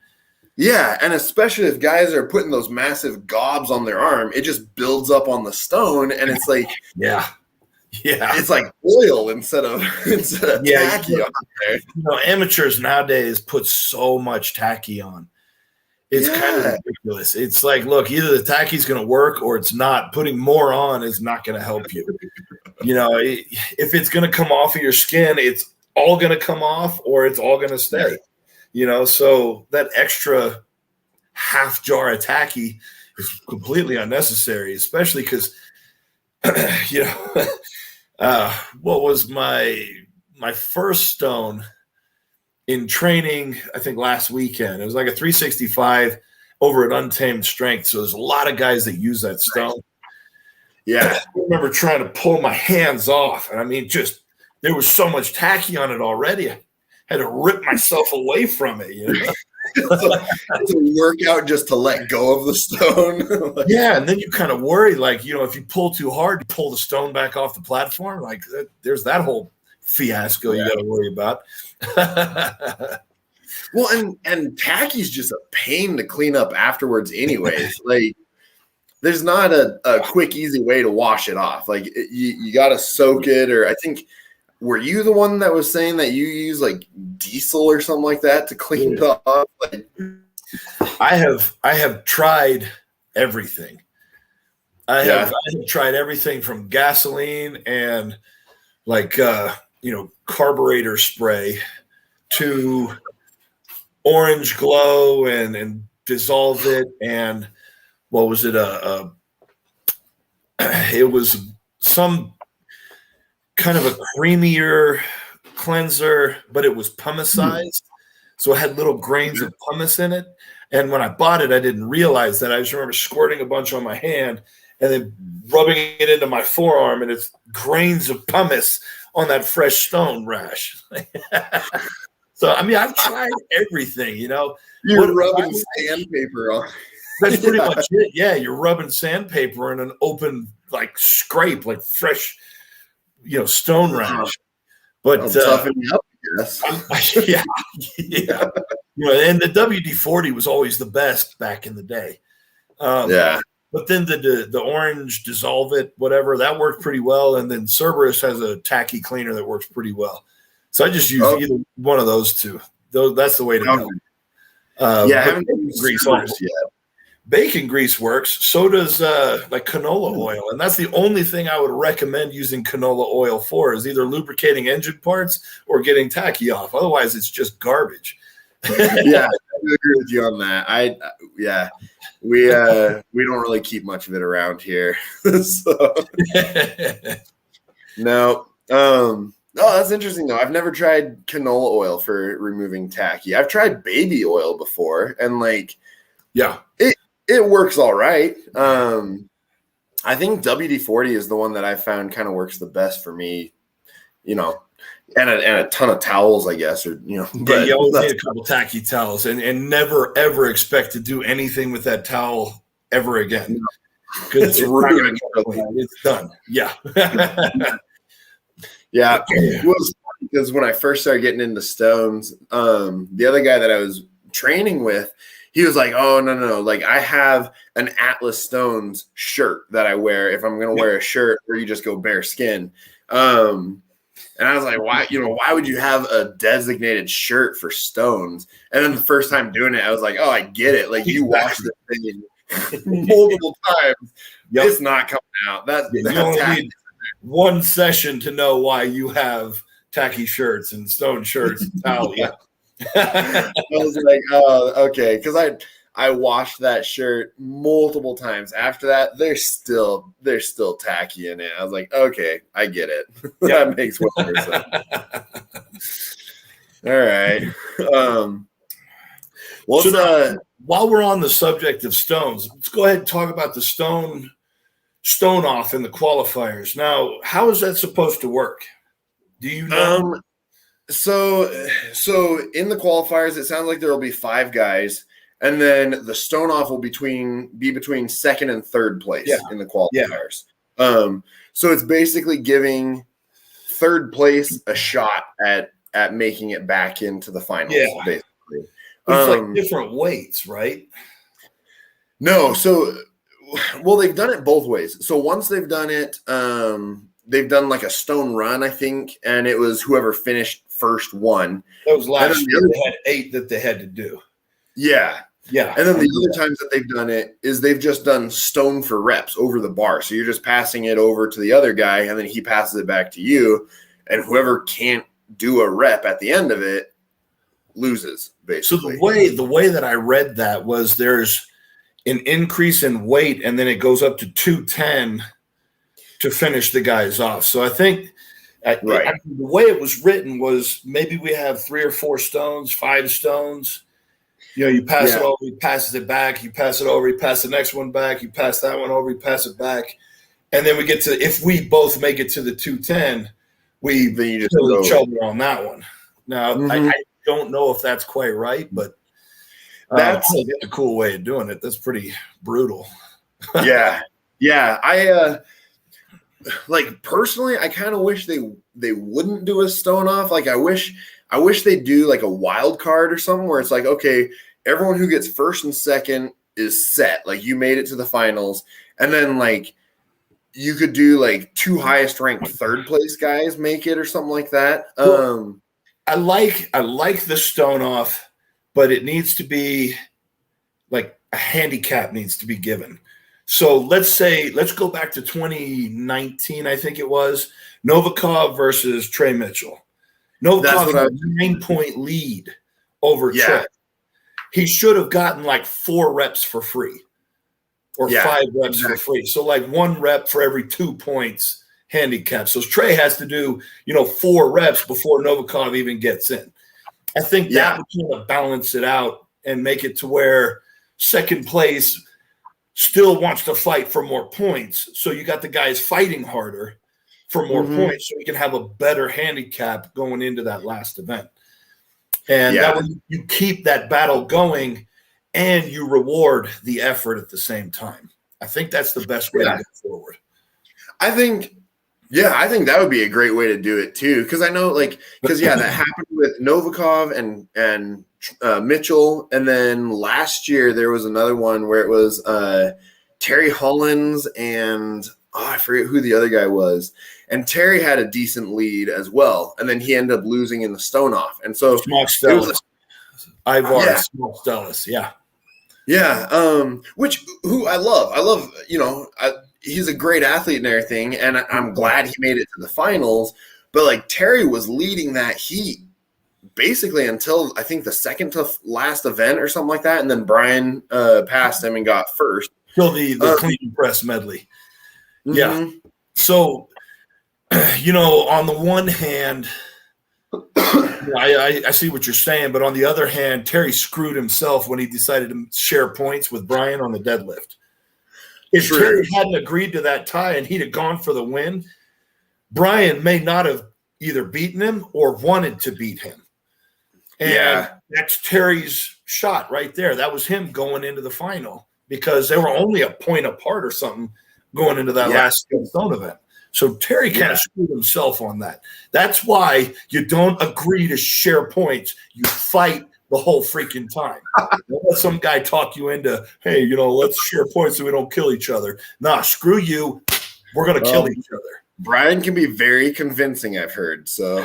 Speaker 1: Yeah, and especially if guys are putting those massive gobs on their arm, it just builds up on the stone, and it's like it's like oil instead of tacky on there.
Speaker 2: Amateurs nowadays put so much tacky on. It's kind of ridiculous. It's like, look, either the tacky's going to work or it's not. Putting more on is not going to help you. If it's going to come off of your skin, it's all going to come off or it's all going to stay. So that extra half jar of tacky is completely unnecessary, especially because, what was my first stone in training, I think last weekend, it was like a 365 over at Untamed Strength. So there's a lot of guys that use that stone. Yeah. I remember trying to pull my hands off. And I mean, there was so much tacky on it already. I had to rip myself away from it.
Speaker 1: It's a workout just to let go of the stone.
Speaker 2: Yeah, and then you kind of worry, like, if you pull too hard, you pull the stone back off the platform. Like, there's that whole fiasco you got to worry about.
Speaker 1: Well, and tacky's just a pain to clean up afterwards anyways. Like, there's not a quick, easy way to wash it off. Like, you got to soak it, or I think – were you the one that was saying that you use like diesel or something like that to clean it off? Like,
Speaker 2: I have tried everything. I have tried everything from gasoline and like carburetor spray to orange glow and dissolve it, and what was it? It was some kind of a creamier cleanser, but it was pumicized, so it had little grains of pumice in it. And when I bought it, I didn't realize that. I just remember squirting a bunch on my hand and then rubbing it into my forearm, and it's grains of pumice on that fresh stone rash. So, I mean, I've tried everything,
Speaker 1: You're rubbing sandpaper on.
Speaker 2: That's pretty much it. Yeah, you're rubbing sandpaper in an open, like, scrape, like fresh, stone rash. But
Speaker 1: toughen you up, I guess.
Speaker 2: Yeah. And the WD-40 was always the best back in the day. But then the orange dissolve it, whatever, that worked pretty well. And then Cerberus has a tacky cleaner that works pretty well. So I just use either one of those two. That's the way to go.
Speaker 1: I haven't used Cerberus yet.
Speaker 2: Bacon grease works. So does like canola oil. And that's the only thing I would recommend using canola oil for, is either lubricating engine parts or getting tacky off. Otherwise, it's just garbage.
Speaker 1: Yeah, I agree with you on that. We don't really keep much of it around here. So no. Oh, that's interesting though. I've never tried canola oil for removing tacky. I've tried baby oil before, and it works all right. I think WD-40 is the one that I found kind of works the best for me, and a ton of towels, I guess, or
Speaker 2: But you always need a couple tacky towels, and never ever expect to do anything with that towel ever again.
Speaker 1: It's ruined.
Speaker 2: It's done. Yeah.
Speaker 1: Yeah, it was funny because when I first started getting into stones, the other guy that I was training with, he was like, "Oh, no. Like, I have an Atlas Stones shirt that I wear if I'm going to wear a shirt where you just go bare skin." And I was like, "Why? Why would you have a designated shirt for stones?" And then the first time doing it, I was like, "Oh, I get it. Like, you wash the thing multiple times. It's not coming out."
Speaker 2: You only need one session to know why you have tacky shirts and stone shirts and towel. Yeah.
Speaker 1: I was like, oh, okay, because I washed that shirt multiple times. After that, they're still tacky in it. I was like, okay, I get it. That makes way more sense. All right.
Speaker 2: While we're on the subject of stones, let's go ahead and talk about the stone off in the qualifiers. Now, how is that supposed to work? Do you know?
Speaker 1: So in the qualifiers, it sounds like there will be 5 guys, and then the stone off will be between second and third place in the qualifiers. So it's basically giving third place a shot at making it back into the finals. Basically,
Speaker 2: it's like different weights, right?
Speaker 1: No, they've done it both ways. So once they've done it, they've done like a stone run, I think, and it was whoever finished first won.
Speaker 2: That was last year. They had 8 that they had to do.
Speaker 1: Yeah. And then the other times that they've done it is they've just done stone for reps over the bar. So you're just passing it over to the other guy, and then he passes it back to you, and whoever can't do a rep at the end of it loses, basically.
Speaker 2: So the way that I read that was there's an increase in weight, and then it goes up to 210 to finish the guys off. So I think the way it was written was maybe we have 3 or 4 stones, 5 stones. You pass it over, he passes it back, you pass it over, you pass the next one back, you pass that one over, you pass it back. And then we get to, if we both make it to the 210, we kill each other on that one. Now, I don't know if that's quite right, but that's a cool way of doing it. That's pretty brutal.
Speaker 1: Yeah. Like, personally, I kind of wish they wouldn't do a stone off. Like, I wish they do like a wild card or something where it's like, okay, everyone who gets first and second is set. Like, you made it to the finals, and then like you could do like 2 highest ranked third place guys make it or something like that.
Speaker 2: I like the stone off, but it needs to be like a handicap needs to be given. So let's go back to 2019, I think it was, Novikov versus Trey Mitchell. Novikov had a 9-point lead over Trey. He should have gotten like 4 reps for free or 5 reps for free. So like 1 rep for every 2 points handicap. So Trey has to do, 4 reps before Novikov even gets in. I think that would kind of balance it out and make it to where second place still wants to fight for more points. So you got the guys fighting harder for more points so we can have a better handicap going into that last event. And that way you keep that battle going and you reward the effort at the same time. I think that's the best way to go forward.
Speaker 1: I think that would be a great way to do it too. Because I know, that happened with Novikov and Mitchell, and then last year there was another one where it was Terry Hollins and I forget who the other guy was. And Terry had a decent lead as well, and then he ended up losing in the stone off. And so
Speaker 2: Ivar
Speaker 1: who I love. He's a great athlete and everything, and I'm glad he made it to the finals. But Terry was leading that heat basically until I think the second to last event or something like that, and then Brian passed him and got first.
Speaker 2: Till the clean press medley. Yeah. So, on the one hand, I see what you're saying, but on the other hand, Terry screwed himself when he decided to share points with Brian on the deadlift. If Terry hadn't agreed to that tie and he'd have gone for the win, Brian may not have either beaten him or wanted to beat him. And that's Terry's shot right there. That was him going into the final because they were only a point apart or something going into that last stone event. So Terry kind of screwed himself on that. That's why you don't agree to share points. You fight the whole freaking time. Don't let some guy talk you into, hey, let's share points so we don't kill each other. Nah, screw you. We're going to kill each other.
Speaker 1: Brian can be very convincing, I've heard. So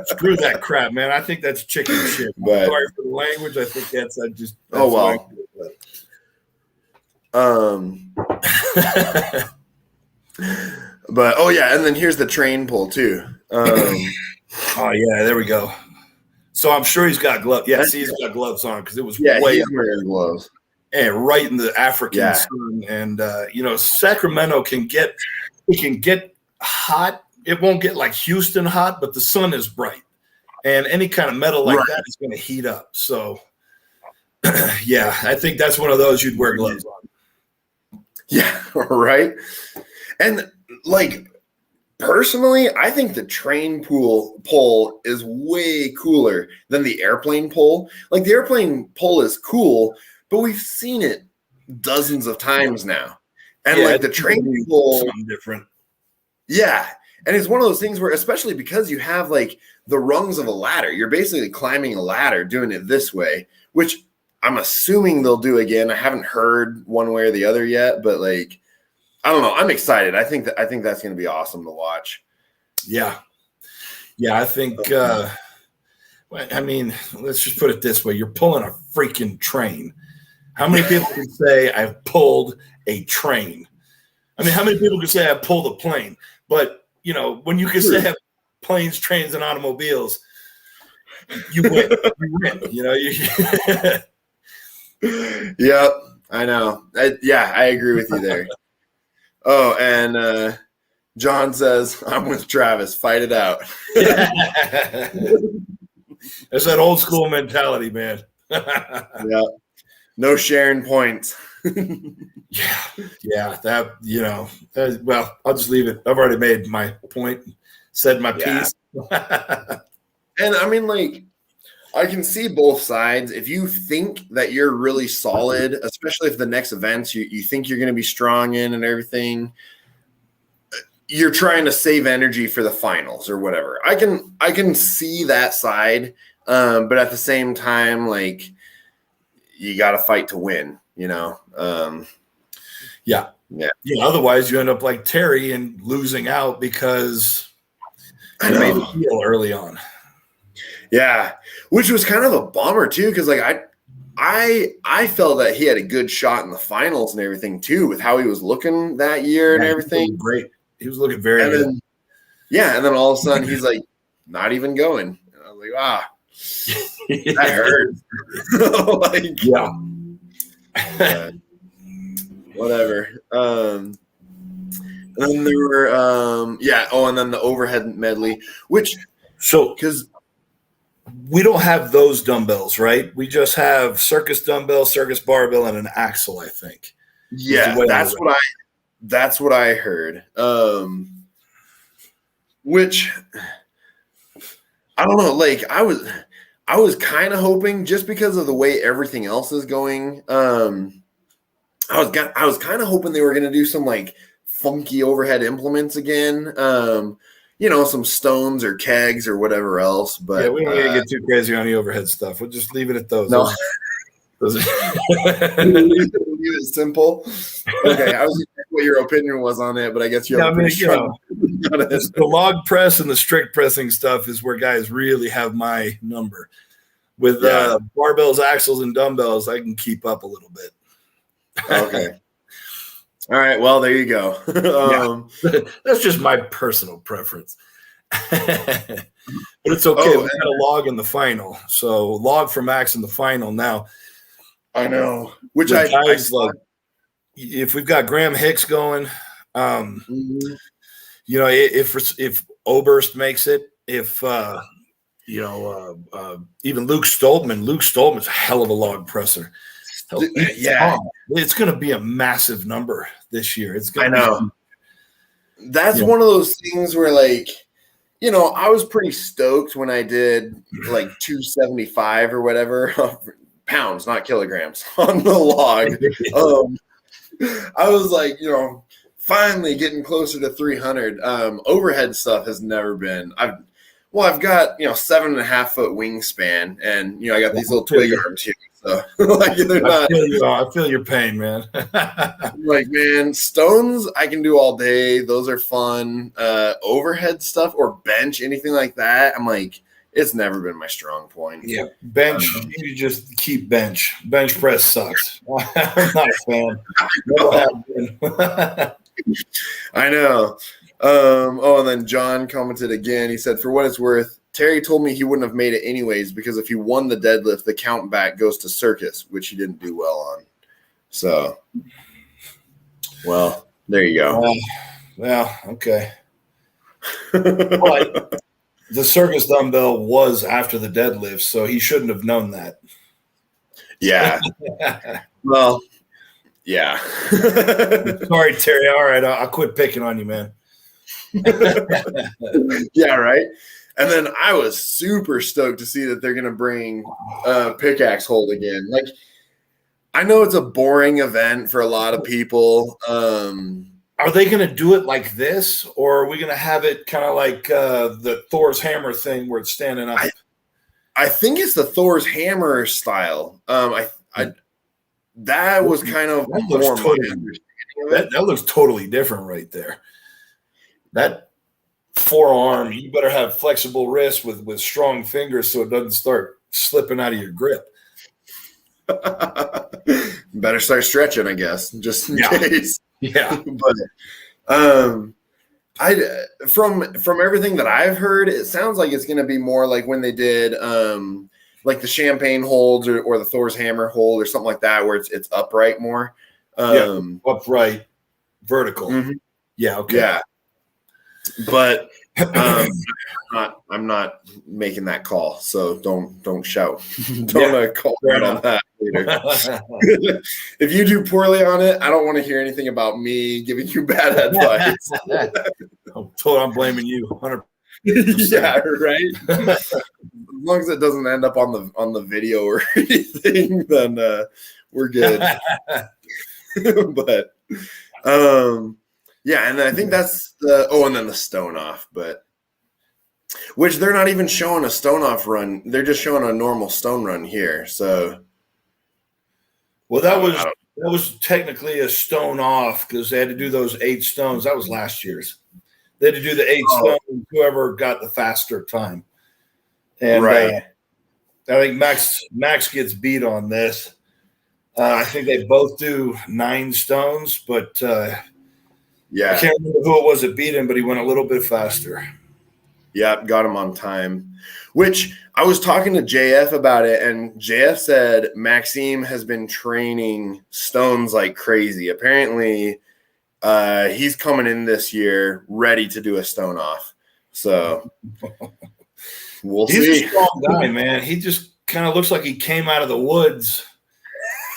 Speaker 2: screw that crap, man. I think that's chicken shit.
Speaker 1: But,
Speaker 2: sorry for the language. I think that's
Speaker 1: But and then here's the train pull too.
Speaker 2: There we go. So I'm sure he's got gloves. Yeah, he's got gloves on because it was way
Speaker 1: he's wearing gloves.
Speaker 2: And right in the African sun. And Sacramento can get hot. It won't get like Houston hot, but the sun is bright. And any kind of metal like that is going to heat up. So I think that's one of those you'd wear gloves on.
Speaker 1: Yeah, right. And personally, I think the train pole is way cooler than the airplane pole. The airplane pole is cool, but we've seen it dozens of times now. And the train pole,
Speaker 2: something different.
Speaker 1: Yeah. And it's one of those things where, especially because you have the rungs of a ladder, you're basically climbing a ladder doing it this way, which I'm assuming they'll do again. I haven't heard one way or the other yet, but I don't know. I'm excited. I think that's going to be awesome to watch.
Speaker 2: Yeah. I think, let's just put it this way. You're pulling a freaking train. How many people can say I've pulled a train? How many people can say I've pulled a plane? But, when you can say have planes, trains, and automobiles, you win.
Speaker 1: Yep. I know. I agree with you there. Oh, and John says, I'm with Travis. Fight it out.
Speaker 2: It's that old school mentality, man.
Speaker 1: Yeah. No sharing points. Well, I'll just leave it. I've already made my point, said my piece. And I can see both sides. If you think that you're really solid, especially if the next events you think you're going to be strong in and everything, you're trying to save energy for the finals or whatever. I can see that side, but at the same time, you got to fight to win.
Speaker 2: Otherwise, you end up like Terry and losing out because you made a deal early on.
Speaker 1: Yeah, which was kind of a bummer too, because I I felt that he had a good shot in the finals and everything too, with how he was looking that year and everything.
Speaker 2: Great. He was looking very good.
Speaker 1: And then all of a sudden he's like, not even going. And I was like, that hurts. Whatever. And then there were and then the overhead medley, because
Speaker 2: we don't have those dumbbells, right? We just have circus dumbbell, circus barbell, and an axle, I think.
Speaker 1: Yeah, that's what I heard. Which I don't know, like I was kind of hoping, just because of the way everything else is going. I was kind of hoping they were going to do some like funky overhead implements again. Some stones or kegs or whatever else. But
Speaker 2: yeah, we don't need to get too crazy on the overhead stuff. We'll just leave it at those.
Speaker 1: No. Leave it simple. Okay, I was wondering what your opinion was on it, but I guess you have
Speaker 2: the log press and the strict pressing stuff is where guys really have my number. With barbells, axles, and dumbbells, I can keep up a little bit.
Speaker 1: Okay. All right. Well, there you go.
Speaker 2: That's just my personal preference. But it's okay. We got a log in the final. So log for Max in the final now.
Speaker 1: I know.
Speaker 2: Which I like. If we've got Graham Hicks going, if Oberst makes it, if even Luke Stoltman's a hell of a log presser. It's going to be a massive number this year.
Speaker 1: I know. That's one of those things where, like, I was pretty stoked when I did like 275 or whatever pounds, not kilograms, on the log. I was like, finally getting closer to 300. Overhead stuff has never been. I've got 7.5 foot wingspan, and I got these little twig arms here. So they're not.
Speaker 2: I feel your pain, man.
Speaker 1: Like, man, stones I can do all day. Those are fun. Overhead stuff or bench, anything like that, I'm like, it's never been my strong point.
Speaker 2: Yeah, bench. You just keep bench. Bench press sucks. I'm not a fan.
Speaker 1: I know. And then John commented again. He said, for what it's worth, Terry told me he wouldn't have made it anyways, because if he won the deadlift, the count back goes to circus, which he didn't do well on. So, well, there you go.
Speaker 2: Okay. But the circus dumbbell was after the deadlift, so he shouldn't have known that.
Speaker 1: Yeah. Well, yeah.
Speaker 2: Sorry, Terry. All right, I'll quit picking on you, man.
Speaker 1: Yeah, right. And then I was super stoked to see that they're going to bring pickaxe hold again. Like, I know it's a boring event for a lot of people.
Speaker 2: Are they going to do it like this, or are we going to have it kind of like the Thor's hammer thing where it's standing up?
Speaker 1: I think it's the Thor's hammer style. That was kind of more
Speaker 2: that looks totally different right there. That forearm, you better have flexible wrists with strong fingers so it doesn't start slipping out of your grip.
Speaker 1: Better start stretching, I guess, just in case.
Speaker 2: Yeah.
Speaker 1: But from everything that I've heard, it sounds like it's going to be more like when they did like the champagne holds or the Thor's hammer hold or something like that, where it's upright more.
Speaker 2: Upright, vertical.
Speaker 1: Mm-hmm.
Speaker 2: Yeah. Okay.
Speaker 1: Yeah. But I'm not making that call, so don't shout. Don't call right on that later. If you do poorly on it, I don't want to hear anything about me giving you bad advice.
Speaker 2: I'm blaming you 100%.
Speaker 1: Yeah, right. As long as it doesn't end up on the video or anything, then we're good. But yeah, and I think that's and then the stone off, but which they're not even showing a stone off run. They're just showing a normal stone run here. So,
Speaker 2: well, that was technically a stone off because they had to do those 8 stones. That was last year's. They had to do the 8 stones, whoever got the faster time. And
Speaker 1: right.
Speaker 2: I think Max gets beat on this. I think they both do 9 stones, but I can't remember who it was that beat him, but he went a little bit faster.
Speaker 1: Yeah, got him on time. Which I was talking to JF about it, and JF said Maxime has been training stones like crazy. Apparently, he's coming in this year ready to do a stone off. So we'll see.
Speaker 2: He's a strong guy, man. He just kind of looks like he came out of the woods.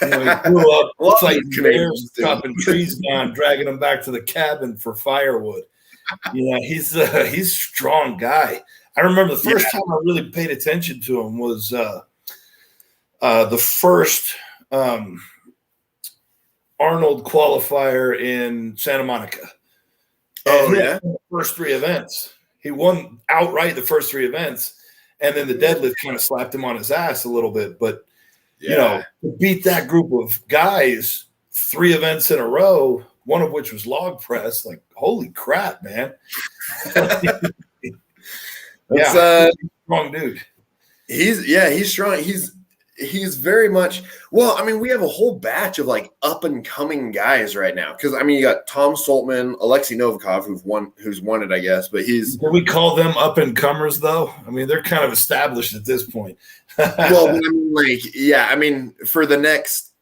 Speaker 2: You know, he grew up. Looks like bears chopping trees down, dragging them back to the cabin for firewood. You know, he's a strong guy. I remember the first time I really paid attention to him was the first Arnold qualifier in Santa Monica. And the first 3 events. He won outright the first 3 events, and then the deadlift kind of slapped him on his ass a little bit. But you know, to beat that group of guys 3 events in a row, one of which was log press, like holy crap, man! Strong dude.
Speaker 1: He's strong. He's very much, well, I mean, we have a whole batch of like up and coming guys right now. Cause I mean, you got Tom Soltman, Alexei Novikov, who's won it, I guess, but he's.
Speaker 2: Can we call them up and comers though? I mean, they're kind of established at this point.
Speaker 1: Well, I mean, for the next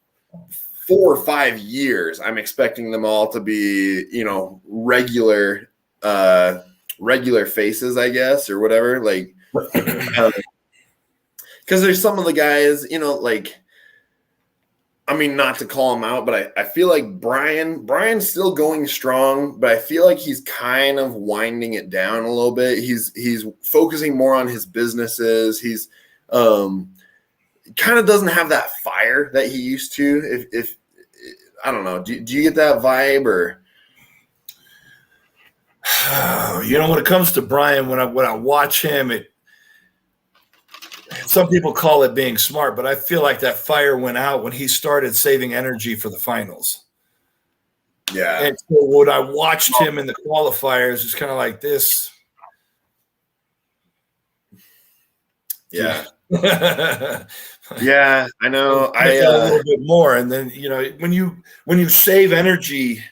Speaker 1: 4 or 5 years, I'm expecting them all to be, you know, regular faces, I guess, or whatever. Like, because there's some of the guys, you know, like, I mean, not to call him out, but I feel like Brian's still going strong, but I feel like he's kind of winding it down a little bit. He's focusing more on his businesses. He's kind of doesn't have that fire that he used to. If I don't know, do you get that vibe or?
Speaker 2: You know, when it comes to Brian, when I watch him, some people call it being smart, but I feel like that fire went out when he started saving energy for the finals.
Speaker 1: Yeah.
Speaker 2: And so when I watched him in the qualifiers, it's kind of like this.
Speaker 1: Yeah. Yeah, I know.
Speaker 2: I a little bit more. And then, you know, when you save energy,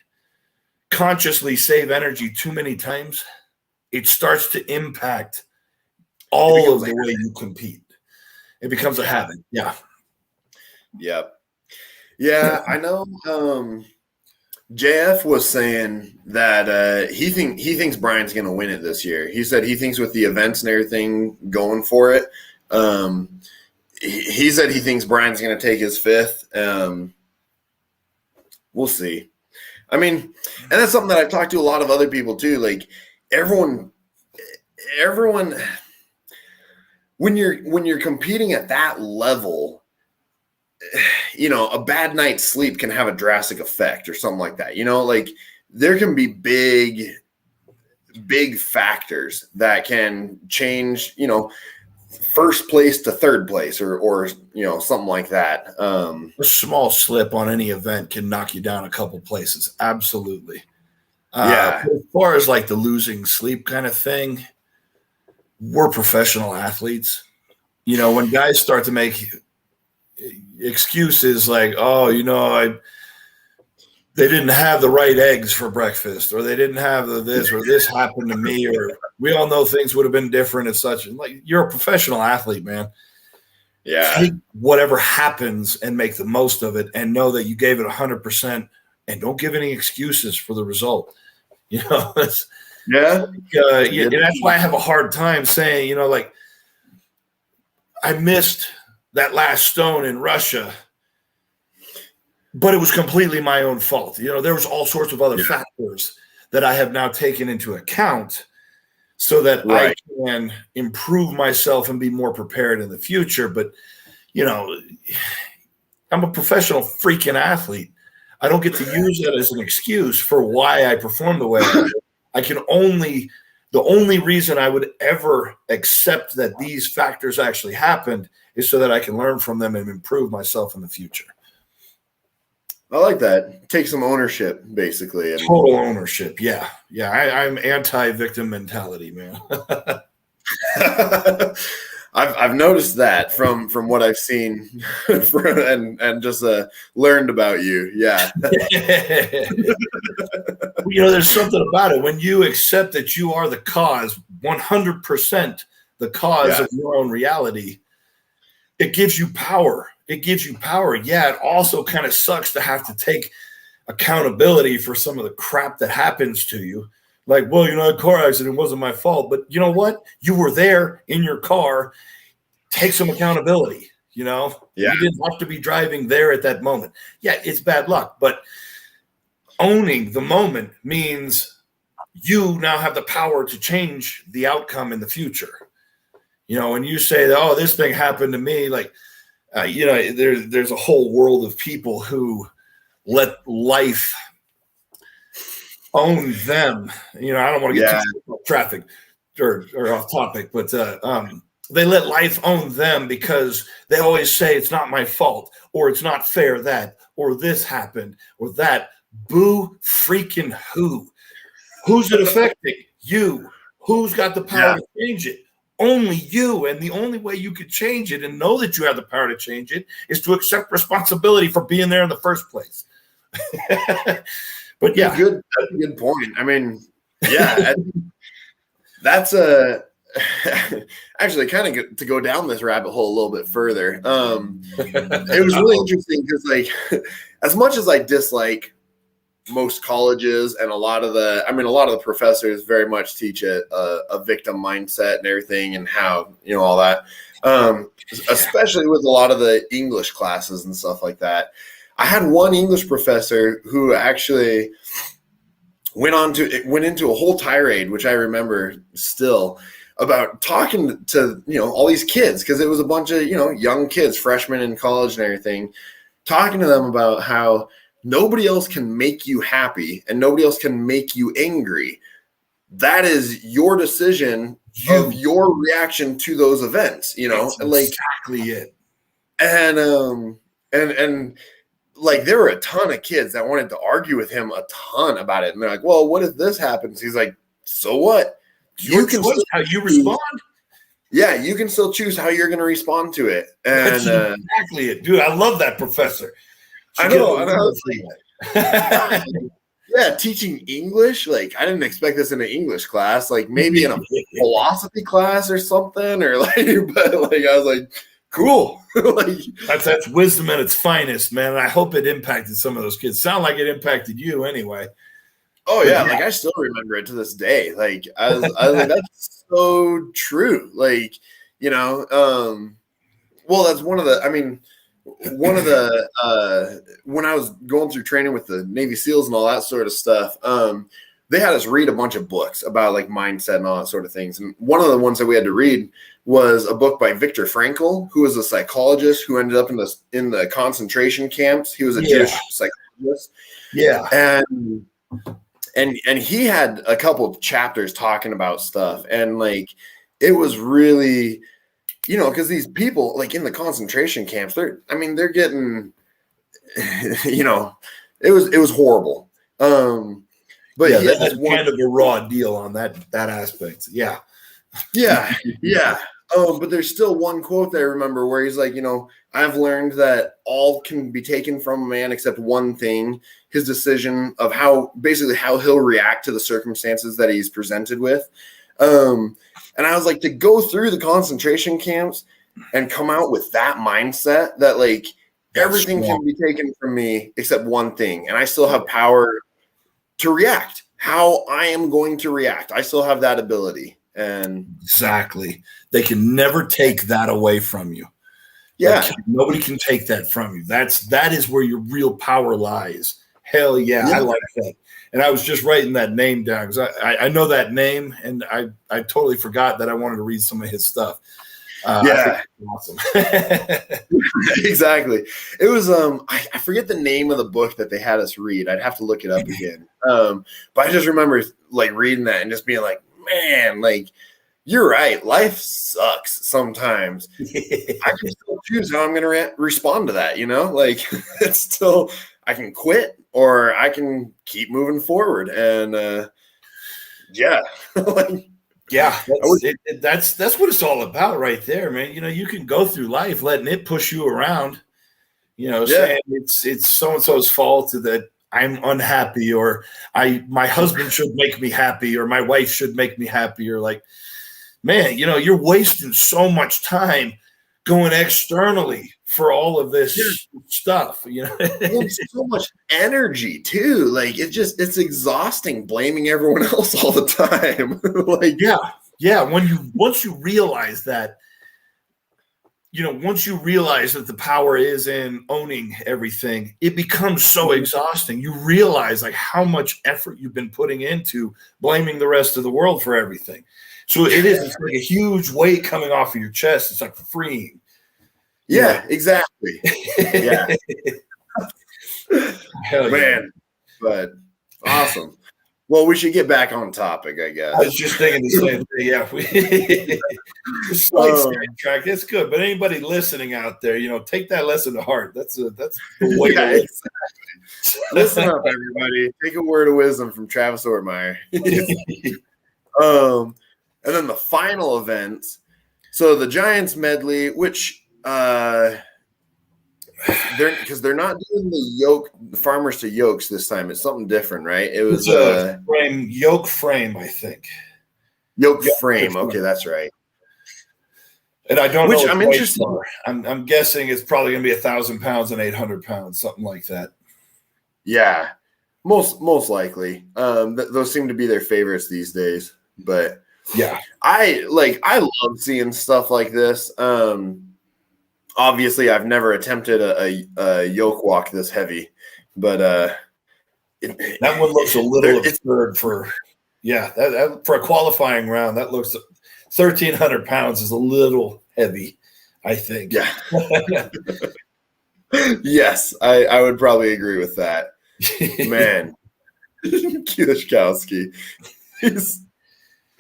Speaker 2: consciously save energy too many times, it starts to impact all of the way you compete. It becomes a habit. Yeah.
Speaker 1: Yep. Yeah, I know. JF was saying that he thinks Brian's going to win it this year. He said he thinks with the events and everything going for it, he said he thinks Brian's going to take his 5th. We'll see. I mean, and that's something that I've talked to a lot of other people too. Like everyone. When you're competing at that level, you know, a bad night's sleep can have a drastic effect or something like that. You know, like there can be big factors that can change, you know, 1st place to 3rd place or you know, something like that.
Speaker 2: A small slip on any event can knock you down a couple places. Absolutely.
Speaker 1: Yeah.
Speaker 2: As far as like the losing sleep kind of thing, we're professional athletes. You know, when guys start to make excuses like, oh, you know, they didn't have the right eggs for breakfast, or they didn't have this, or this happened to me, or we all know things would have been different and such. And like, you're a professional athlete, man.
Speaker 1: Yeah.
Speaker 2: Take whatever happens and make the most of it, and know that you gave it 100%, and don't give any excuses for the result. You know, and that's why I have a hard time saying, you know, like I missed that last stone in Russia, but it was completely my own fault. You know, there was all sorts of other factors that I have now taken into account so that I can improve myself and be more prepared in the future. But, you know, I'm a professional freaking athlete. I don't get to use that as an excuse for why I perform the way I do. The only reason I would ever accept that these factors actually happened is so that I can learn from them and improve myself in the future.
Speaker 1: I like that. Take some ownership, basically.
Speaker 2: Total ownership. Yeah. Yeah. I'm anti-victim mentality, man.
Speaker 1: I've noticed that from what I've seen and just learned about you. Yeah.
Speaker 2: There's something about it. When you accept that you are the cause, 100% the cause of your own reality, it gives you power. It gives you power. Yeah, it also kind of sucks to have to take accountability for some of the crap that happens to you. Like, well, a car accident wasn't my fault. But you know what? You were there in your car. Take some accountability.
Speaker 1: Yeah.
Speaker 2: You didn't have to be driving there at that moment. Yeah, it's bad luck. But owning the moment means you now have the power to change the outcome in the future. When you say that, oh, this thing happened to me, like, there's a whole world of people who let life own them. I don't want to get too off traffic or off topic, but they let life own them because they always say it's not my fault, or it's not fair that, or this happened, or that. Boo freaking who? Who's it affecting? You. Who's got the power to change it? Only you. And the only way you could change it and know that you have the power to change it is to accept responsibility for being there in the first place. But yeah,
Speaker 1: that's a good point. I mean, yeah, that's actually kind of to go down this rabbit hole a little bit further. It was really interesting because, like, as much as I dislike most colleges and a lot of the professors very much teach a victim mindset and everything, and how, all that, especially with a lot of the English classes and stuff like that. I had one English professor who actually went into a whole tirade, which I remember still, about talking to all these kids, because it was a bunch of young kids, freshmen in college and everything, talking to them about how nobody else can make you happy and nobody else can make you angry. That is your decision of your reaction to those events,
Speaker 2: That's
Speaker 1: like
Speaker 2: exactly it.
Speaker 1: And like, there were a ton of kids that wanted to argue with him a ton about it. And they're like, well, what if this happens? He's like, so what?
Speaker 2: You can choose how you respond.
Speaker 1: Yeah, you can still choose how you're going to respond to it. And
Speaker 2: that's exactly it. Dude, I love that professor.
Speaker 1: I know. Yeah, teaching English, like, I didn't expect this in an English class, like maybe in a philosophy class or something, or like, but like, I was like, cool. Like,
Speaker 2: that's wisdom at its finest, man. And I hope it impacted some of those kids. Sound like it impacted you anyway.
Speaker 1: Oh yeah, like, I still remember it to this day. Like, I was like, that's so true. Like, well, that's one of the when I was going through training with the Navy SEALs and all that sort of stuff, they had us read a bunch of books about, like, mindset and all that sort of things. And one of the ones that we had to read was a book by Viktor Frankl, who was a psychologist who ended up in the concentration camps. He was a Jewish psychologist.
Speaker 2: Yeah.
Speaker 1: And he had a couple of chapters talking about stuff, and, like, it was really, because these people, like, in the concentration camps, they're getting, it was horrible. But
Speaker 2: yeah, that's kind of a raw deal on that aspect. Yeah.
Speaker 1: But there's still one quote that I remember where he's like, I've learned that all can be taken from a man except one thing: his decision of how he'll react to the circumstances that he's presented with. And I was like, to go through the concentration camps and come out with that mindset that, like, everything can be taken from me except one thing, and I still have power to react how I am going to react. I still have that ability. And
Speaker 2: exactly, they can never take that away from you.
Speaker 1: Yeah,
Speaker 2: nobody can take that from you. That is where your real power lies. Hell yeah, I like that. And I was just writing that name down because I know that name, and I totally forgot that I wanted to read some of his stuff. Awesome.
Speaker 1: Exactly. It was I forget the name of the book that they had us read. I'd have to look it up again. But I just remember, like, reading that and just being like, man, like, you're right. Life sucks sometimes. I can still choose how I'm going to respond to that. Like, it's still, I can quit or I can keep moving forward. And like,
Speaker 2: Yeah, that's what it's all about right there, man. You know, you can go through life letting it push you around, you know, saying it's so and so's fault that I'm unhappy, or my husband should make me happy, or my wife should make me happy, or like, man, you know, you're wasting so much time going externally for all of this stuff, you know.
Speaker 1: So much energy too. Like it's exhausting blaming everyone else all the time. Like
Speaker 2: yeah. Once you realize that, you know, once you realize that the power is in owning everything, it becomes so exhausting. You realize like how much effort you've been putting into blaming the rest of the world for everything. So it's like a huge weight coming off of your chest. It's like freeing.
Speaker 1: Yeah, exactly. Yeah.
Speaker 2: Hell
Speaker 1: man. But awesome. Well, we should get back on topic, I guess.
Speaker 2: I was just thinking the same thing. Yeah. Slight sidetrack. It's good. But anybody listening out there, you know, take that lesson to heart. That's the way to live.
Speaker 1: Exactly. Listen up, everybody. Take a word of wisdom from Travis Ortmayer. And then the final events. So the Giants medley, which they're not doing the farmers to yokes this time. It's something different, right? It was
Speaker 2: a yoke frame, I think.
Speaker 1: Yoke frame. Okay, that's right.
Speaker 2: And I don't know.
Speaker 1: Which I'm interested.
Speaker 2: I'm guessing it's probably going to be 1,000 pounds and 800 pounds, something like that.
Speaker 1: Yeah, most likely. Those seem to be their favorites these days. But
Speaker 2: yeah,
Speaker 1: I love seeing stuff like this. Obviously, I've never attempted a yoke walk this heavy, but
Speaker 2: that one looks a little absurd for that for a qualifying round. That looks 1,300 pounds is a little heavy, I think.
Speaker 1: Yeah. Yes, I would probably agree with that. Man, Kwiatkowski, he's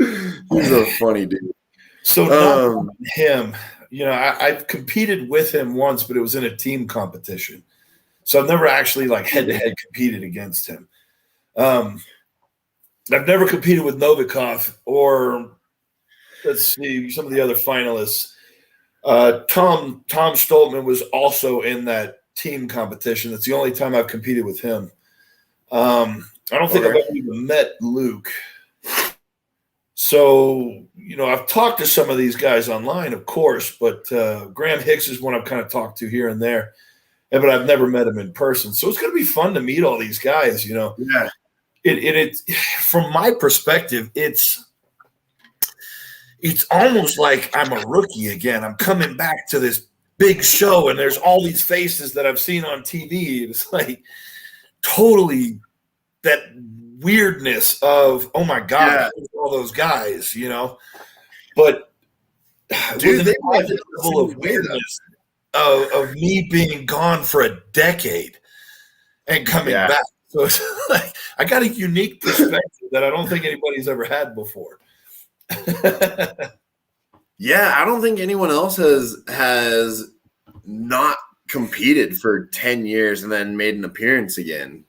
Speaker 1: a funny dude.
Speaker 2: So him. You know, I've competed with him once, but it was in a team competition. So I've never actually like head-to-head competed against him. I've never competed with Novikov or let's see, some of the other finalists. Tom Stoltman was also in that team competition. That's the only time I've competed with him. I don't think I've ever even met Luke. So, you know, I've talked to some of these guys online, of course, but Graham Hicks is one I've kind of talked to here and there, but I've never met him in person. So it's going to be fun to meet all these guys, you know.
Speaker 1: Yeah.
Speaker 2: It from my perspective, it's almost like I'm a rookie again. I'm coming back to this big show, and there's all these faces that I've seen on TV. It's like totally that weirdness of, oh my God, all those guys, you know. But
Speaker 1: dude, they have
Speaker 2: a level of weirdness of me being gone for a decade and coming back. So it's like I got a unique perspective that I don't think anybody's ever had before.
Speaker 1: Yeah, I don't think anyone else has not competed for 10 years and then made an appearance again.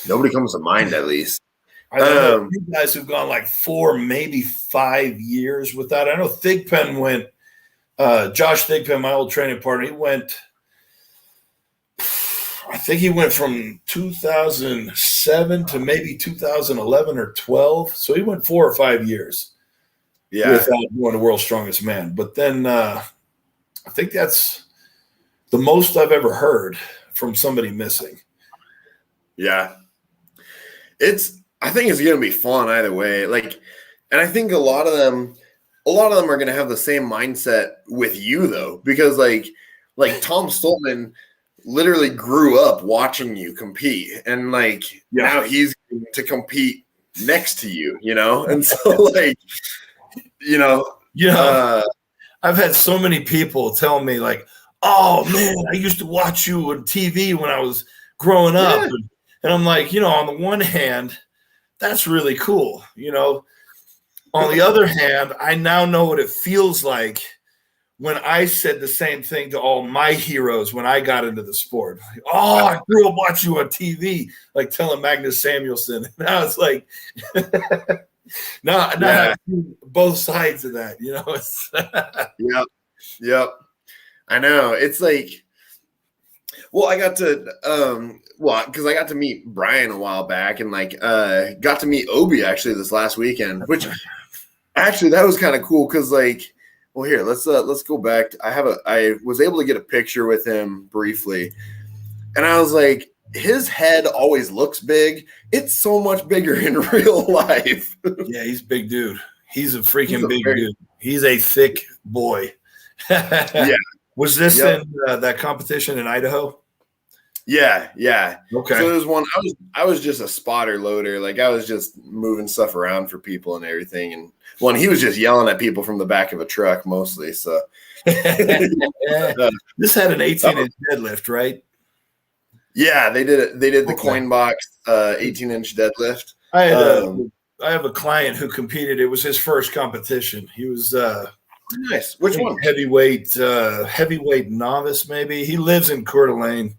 Speaker 1: Nobody comes to mind, at least.
Speaker 2: I know you guys who've gone like 4, maybe 5 years with that. I know Thigpen went. Josh Thigpen, my old training partner, he went. I think he went from 2007 to maybe 2011 or 12. So he went 4 or 5 years.
Speaker 1: Yeah,
Speaker 2: without being the world's strongest man. But then I think that's the most I've ever heard from somebody missing.
Speaker 1: Yeah. I think it's going to be fun either way. Like, and I think a lot of them are going to have the same mindset with you though, because like Tom Stoltman literally grew up watching you compete, and like now he's going to compete next to you, you know? And so like, you know,
Speaker 2: I've had so many people tell me like, oh man, I used to watch you on TV when I was growing up.
Speaker 1: Yeah.
Speaker 2: And I'm like, you know, on the one hand, that's really cool. You know, on the other hand, I now know what it feels like when I said the same thing to all my heroes when I got into the sport. Like, oh, I grew up watching you on TV, like telling Magnus Samuelsson. Now it's like, Not both sides of that, you know.
Speaker 1: Yep. I know. It's like, well, I got to because I got to meet Brian a while back, and like got to meet Obi actually this last weekend, which actually that was kind of cool because like, well, here let's go back. I was able to get a picture with him briefly, and I was like, his head always looks big. It's so much bigger in real life.
Speaker 2: Yeah, he's a big dude. He's a freaking big dude. He's a thick boy.
Speaker 1: Yeah.
Speaker 2: Was this in that competition in Idaho?
Speaker 1: Yeah.
Speaker 2: Okay.
Speaker 1: So there's one. I was just a spotter loader. Like I was just moving stuff around for people and everything. And one, he was just yelling at people from the back of a truck mostly. So
Speaker 2: this had an 18-inch deadlift, right?
Speaker 1: Yeah, they did it. They did the coin box 18-inch deadlift.
Speaker 2: I have a client who competed. It was his first competition. He was
Speaker 1: nice. Which one?
Speaker 2: Heavyweight novice, maybe. He lives in Coeur d'Alene,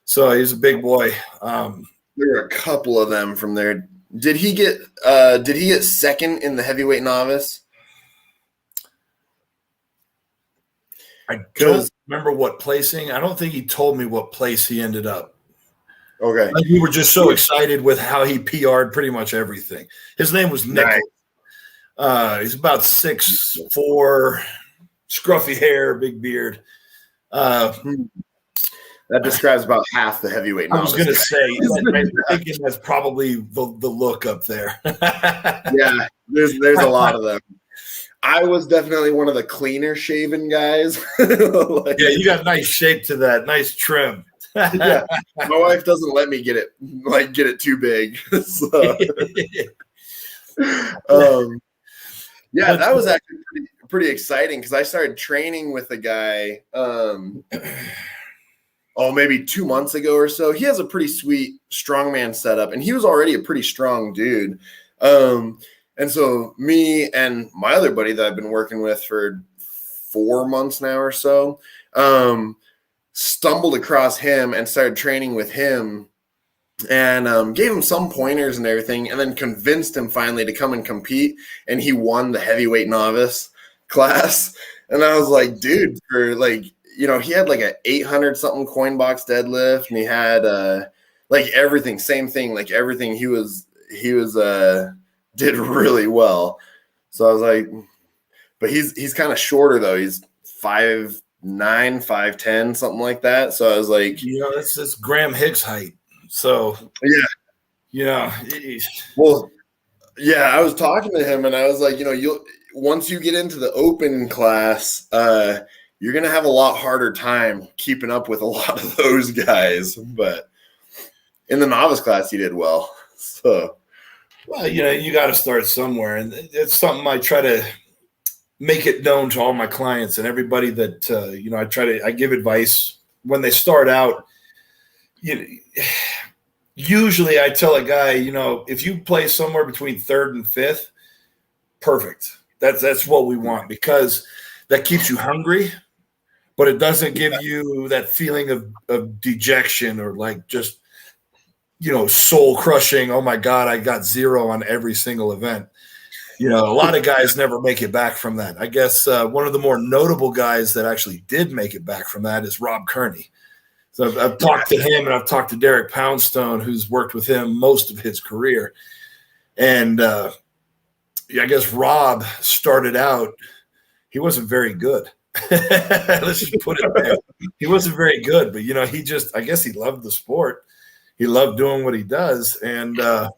Speaker 2: so he's a big boy.
Speaker 1: There were a couple of them from there. Did he get second in the heavyweight novice?
Speaker 2: I don't remember what placing. I don't think he told me what place he ended up.
Speaker 1: Okay.
Speaker 2: Like we were just so excited with how he PR'd pretty much everything. His name was Nick. Nice. He's about 6'4", scruffy hair, big beard.
Speaker 1: That describes about half the heavyweight novice.
Speaker 2: I was going to say, I'm thinking that's probably the look up there.
Speaker 1: Yeah, there's a lot of them. I was definitely one of the cleaner shaven guys.
Speaker 2: Like, yeah, you got nice shape to that, nice trim.
Speaker 1: Yeah, my wife doesn't let me get it too big. So, yeah, that was actually pretty exciting because I started training with a guy. Maybe 2 months ago or so. He has a pretty sweet strongman setup, and he was already a pretty strong dude. And so me and my other buddy that I've been working with for 4 months now or so, stumbled across him and started training with him and gave him some pointers and everything, and then convinced him finally to come and compete. And he won the heavyweight novice class. And I was like, dude, for like, you know, he had like a 800 something coin box deadlift, and he had like everything, same thing, like everything he was did really well. So I was like, but he's kind of shorter though. He's 5'9", 5'10", something like that. So I was like,
Speaker 2: you know, that's Graham Hicks height. So
Speaker 1: yeah, well, yeah, I was talking to him and I was like, you know, once you get into the open class, you're going to have a lot harder time keeping up with a lot of those guys. But in the novice class, he did well. So,
Speaker 2: well, you know, you got to start somewhere. And it's something I try to make it known to all my clients and everybody that, you know, I give advice when they start out. Usually I tell a guy, you know, if you play somewhere between 3rd and 5th, perfect. That's what we want, because that keeps you hungry, but it doesn't give you that feeling of dejection or like just, you know, soul crushing. Oh my God, I got 0 on every single event. You know, a lot of guys never make it back from that. I guess one of the more notable guys that actually did make it back from that is Rob Kearney. So I've talked to him, and I've talked to Derek Poundstone, who's worked with him most of his career. And I guess Rob started out, he wasn't very good. Let's just put it there. He wasn't very good, but, you know, I guess he loved the sport. He loved doing what he does. And, well,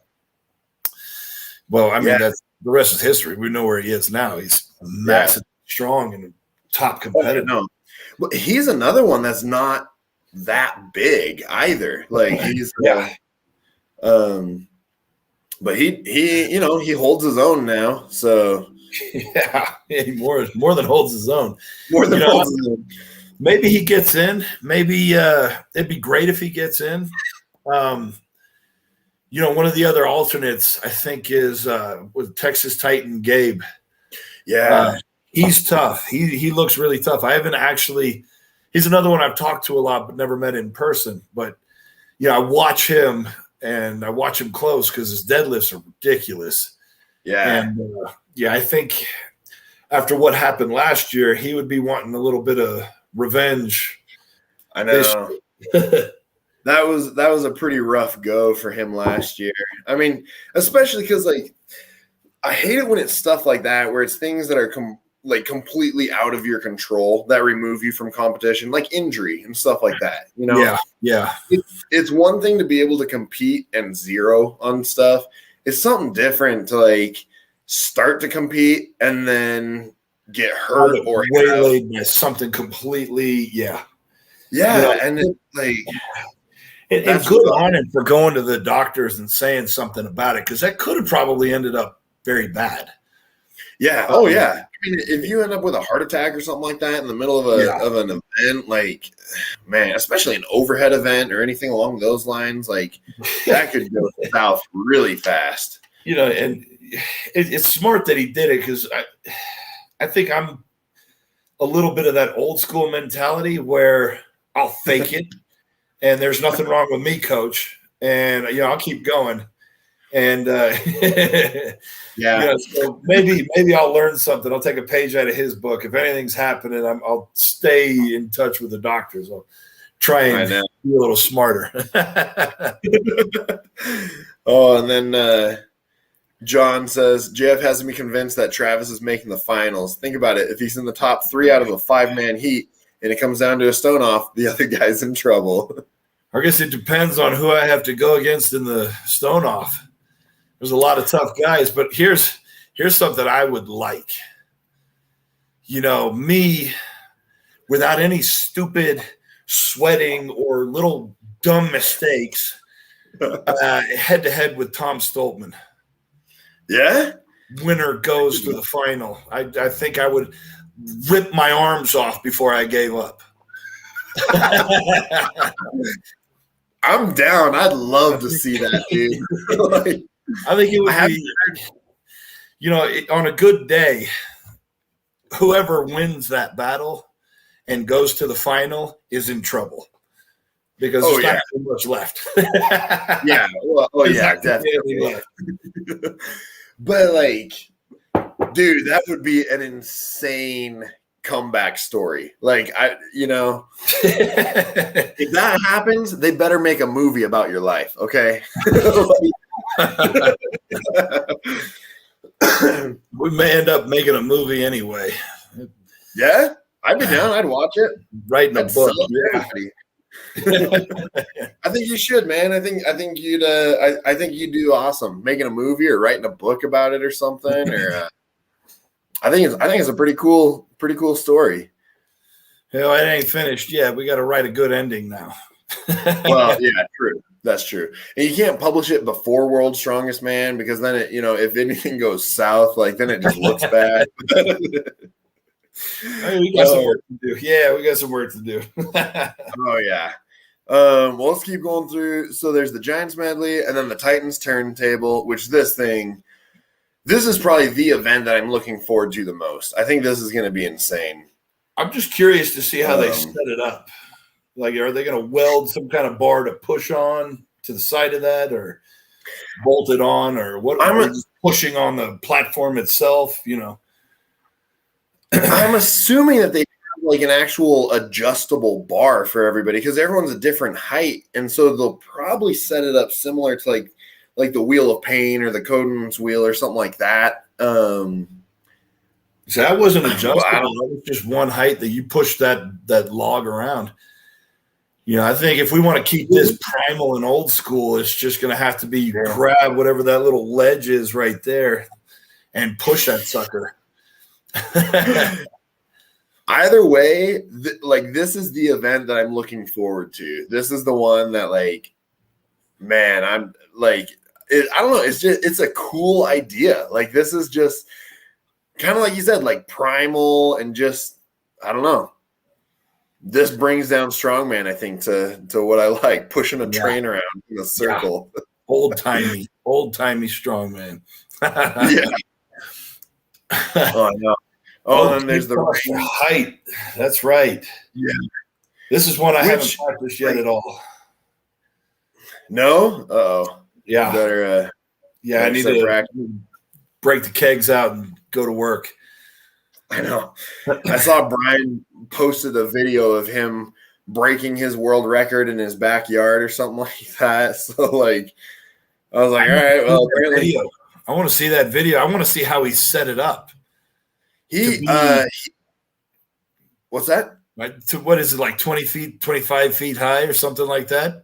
Speaker 2: I mean, that's the rest is history. We know where he is now. He's massive, strong, and top competitor.
Speaker 1: No. Well, he's another one that's not that big either. Like he's but he you know, he holds his own now. So
Speaker 2: he more than holds his own.
Speaker 1: More than holds his own.
Speaker 2: Maybe he gets in. Maybe it'd be great if he gets in. You know, one of the other alternates I think is with Texas Titan Gabe.
Speaker 1: Yeah,
Speaker 2: he's tough. He looks really tough. I haven't actually. He's another one I've talked to a lot, but never met in person. But yeah, I watch him and I watch him close because his deadlifts are ridiculous.
Speaker 1: Yeah.
Speaker 2: And yeah, I think after what happened last year, he would be wanting a little bit of revenge.
Speaker 1: I know. That was a pretty rough go for him last year. I mean, especially because like I hate it when it's stuff like that where it's things that are completely out of your control that remove you from competition, like injury and stuff like that. You know,
Speaker 2: yeah.
Speaker 1: It's one thing to be able to compete and zero on stuff. It's something different to like start to compete and then get hurt or
Speaker 2: waylaid by something completely. Yeah,
Speaker 1: and it, like.
Speaker 2: And good on him for going to the doctors and saying something about it, because that could have probably ended up very bad.
Speaker 1: Yeah. Oh, yeah. I mean, if you end up with a heart attack or something like that in the middle of an event, like, man, especially an overhead event or anything along those lines, like that could go south really fast.
Speaker 2: And it's smart that he did it, because I think I'm a little bit of that old school mentality where I'll fake it. And there's nothing wrong with me, coach. And, I'll keep going. And, so maybe I'll learn something. I'll take a page out of his book. If anything's happening, I'll stay in touch with the doctors. I'll try and be a little smarter.
Speaker 1: And then John says, Jeff has me convinced that Travis is making the finals. Think about it. If he's in the top 3 out of a 5-man heat, and it comes down to a stone off, the other guy's in trouble.
Speaker 2: I guess it depends on who I have to go against in the stone off. There's a lot of tough guys, but here's something I would like. Me, without any stupid sweating or little dumb mistakes, head-to-head with Tom Stoltman.
Speaker 1: Yeah?
Speaker 2: Winner goes to the final. I think I would rip my arms off before I gave up.
Speaker 1: I'm down. I'd love to see that, dude.
Speaker 2: I think it would be, on a good day, whoever wins that battle and goes to the final is in trouble, because there's not too much left.
Speaker 1: Definitely. But like, dude, that would be an insane comeback story. Like, if that happens, they better make a movie about your life, okay?
Speaker 2: We may end up making a movie anyway.
Speaker 1: Yeah, I'd be down. I'd watch it.
Speaker 2: Writing a book.
Speaker 1: I think you should, man. I think you'd do awesome making a movie or writing a book about it or something. Or I think it's a pretty cool story.
Speaker 2: Hell, it ain't finished yet. We got to write a good ending now.
Speaker 1: Well, yeah, true. That's true. And you can't publish it before World's Strongest Man, because then it, if anything goes south, like then it just looks bad.
Speaker 2: We got some work to do. Yeah, we got some work to do.
Speaker 1: Oh yeah. Well, let's keep going through. So there's the Giants medley, and then the Titans turntable, which this is probably the event that I'm looking forward to the most. I think this is going to be insane.
Speaker 2: I'm just curious to see how they set it up. Like, are they going to weld some kind of bar to push on to the side of that, or bolt it on, or what? I'm just pushing on the platform itself,
Speaker 1: I'm assuming that they have like an actual adjustable bar for everybody, because everyone's a different height, and so they'll probably set it up similar to like the Wheel of Pain or the Coden's wheel or something like that.
Speaker 2: So that wasn't adjustable. That was just one height that you push that log around. I think if we want to keep this primal and old school, it's just going to have to be grab whatever that little ledge is right there and push that sucker.
Speaker 1: Either way, this is the event that I'm looking forward to. This is the one that, like, man, I'm like, I don't know. It's a cool idea. Like, this is just kind of like you said, like primal, and just, I don't know. This brings down strongman, I think, to what I like, pushing a train around in a circle.
Speaker 2: Yeah. Old timey strongman.
Speaker 1: Yeah. Oh no. Oh, and there's the
Speaker 2: height. That's right.
Speaker 1: Yeah.
Speaker 2: This is one I haven't practiced yet at all.
Speaker 1: No? Uh-oh.
Speaker 2: Yeah.
Speaker 1: Better,
Speaker 2: I need to break the kegs out and go to work.
Speaker 1: I know. I saw Brian posted a video of him breaking his world record in his backyard or something like that. So like, I was like, all right, well, apparently
Speaker 2: I want to see that video. I want to see how he set it up.
Speaker 1: What's that?
Speaker 2: What is it, like 20 feet, 25 feet high or something like that?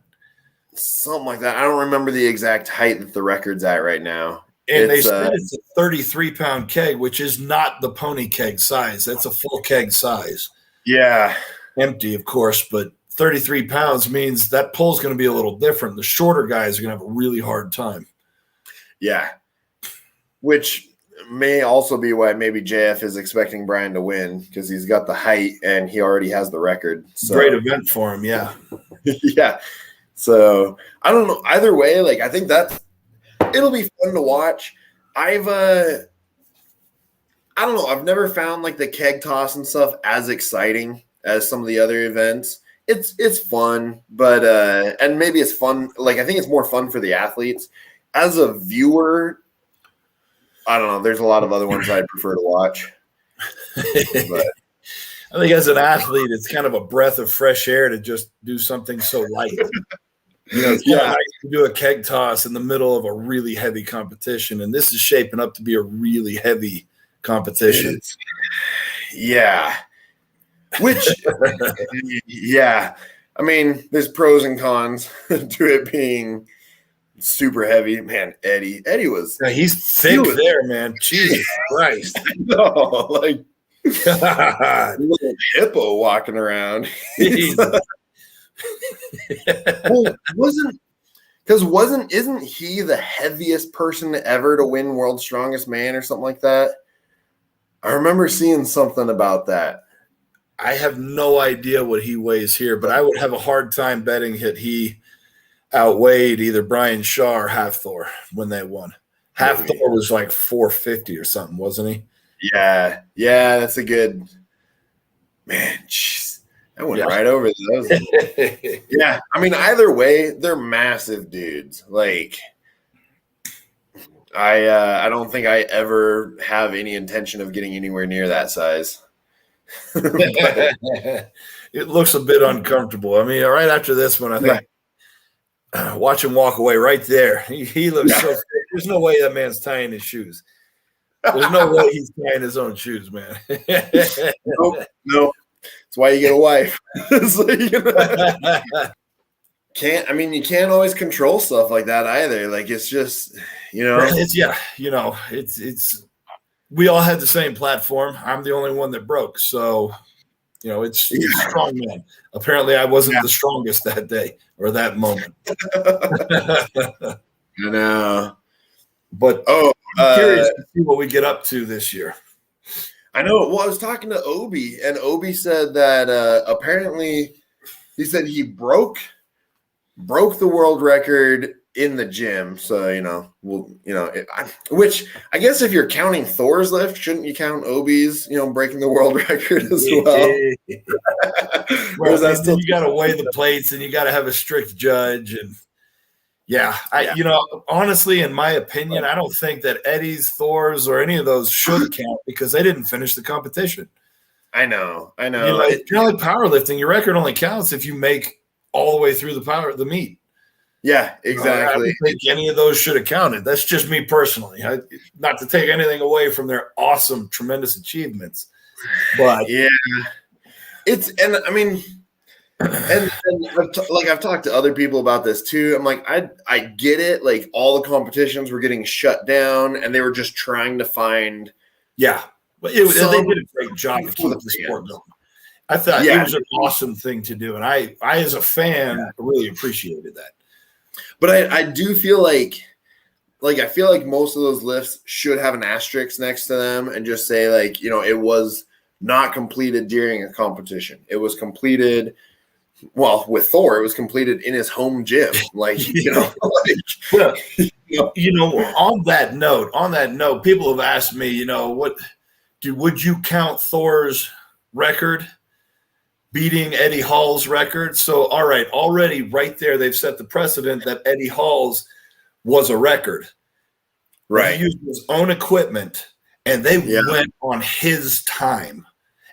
Speaker 1: Something like that. I don't remember the exact height that the record's at right now.
Speaker 2: And they said it's a 33-pound keg, which is not the pony keg size. That's a full keg size.
Speaker 1: Yeah.
Speaker 2: Empty, of course, but 33 pounds means that pull's going to be a little different. The shorter guys are going to have a really hard time.
Speaker 1: Yeah. Which may also be why maybe JF is expecting Brian to win, because he's got the height and he already has the record. So.
Speaker 2: Great event for him, yeah.
Speaker 1: Yeah. So I don't know. Either way, like I think it'll be fun to watch. I don't know. I've never found like the keg toss and stuff as exciting as some of the other events. It's fun, but and maybe it's fun. Like I think it's more fun for the athletes. As a viewer, I don't know. There's a lot of other ones I'd prefer to watch. But.
Speaker 2: I think as an athlete, it's kind of a breath of fresh air to just do something so light. It's kind of nice to do a keg toss in the middle of a really heavy competition, and this is shaping up to be a really heavy competition.
Speaker 1: Yeah. Which, yeah. I mean, there's pros and cons to it being super heavy. Man, Eddie was.
Speaker 2: Yeah, he's thick there, man. Jesus Christ.
Speaker 1: No, like. God. Little hippo walking around. Well, isn't he the heaviest person ever to win World's Strongest Man or something like that? I remember seeing something about that.
Speaker 2: I have no idea what he weighs here, but I would have a hard time betting that he outweighed either Brian Shaw or Half Thor when they won. Half Thor was like 450 or something, wasn't he?
Speaker 1: Yeah, that's a good man. Jeez, that went right over those. Yeah, I mean, either way, they're massive dudes. Like, I don't think I ever have any intention of getting anywhere near that size.
Speaker 2: It looks a bit uncomfortable. I mean, right after this one, I think watch him walk away right there. He looks so fit. There's no way that man's tying his shoes. There's no way he's tying his own shoes, man.
Speaker 1: No. That's why you get a wife. So, you can't always control stuff like that either. Like it's just,
Speaker 2: it's we all had the same platform. I'm the only one that broke. So, it's strong man. Apparently I wasn't the strongest that day or that moment.
Speaker 1: I know.
Speaker 2: But I'm curious to see what we get up to this year.
Speaker 1: I know. Well, I was talking to Obi, and Obi said that apparently he said he broke the world record in the gym. So, which I guess if you're counting Thor's lift, shouldn't you count Obi's, breaking the world record as well?
Speaker 2: Well, you got to weigh the plates and you got to have a strict judge. And honestly, in my opinion, I don't think that Eddie's, Thor's, or any of those should count because they didn't finish the competition.
Speaker 1: I know.
Speaker 2: It's kind of like powerlifting. Your record only counts if you make all the way through the meet.
Speaker 1: Yeah, exactly.
Speaker 2: I don't think any of those should have counted. That's just me personally. Not to take anything away from their awesome, tremendous achievements, but I've talked to other people about this too. I'm like, I get it. Like all the competitions were getting shut down, and they were just trying to find. Yeah, but they did a great job to keep the sport going. I thought it was an awesome thing to do, and I as a fan really appreciated that.
Speaker 1: But I do feel like I feel like most of those lifts should have an asterisk next to them and just say like, it was not completed during a competition. It was completed. Well, with Thor, it was completed in his home gym. Like,
Speaker 2: on that note, people have asked me, would you count Thor's record beating Eddie Hall's record? So, all right, already right there, they've set the precedent that Eddie Hall's was a record. But he
Speaker 1: Right.
Speaker 2: used his own equipment, and they
Speaker 1: Yeah.
Speaker 2: went on his time.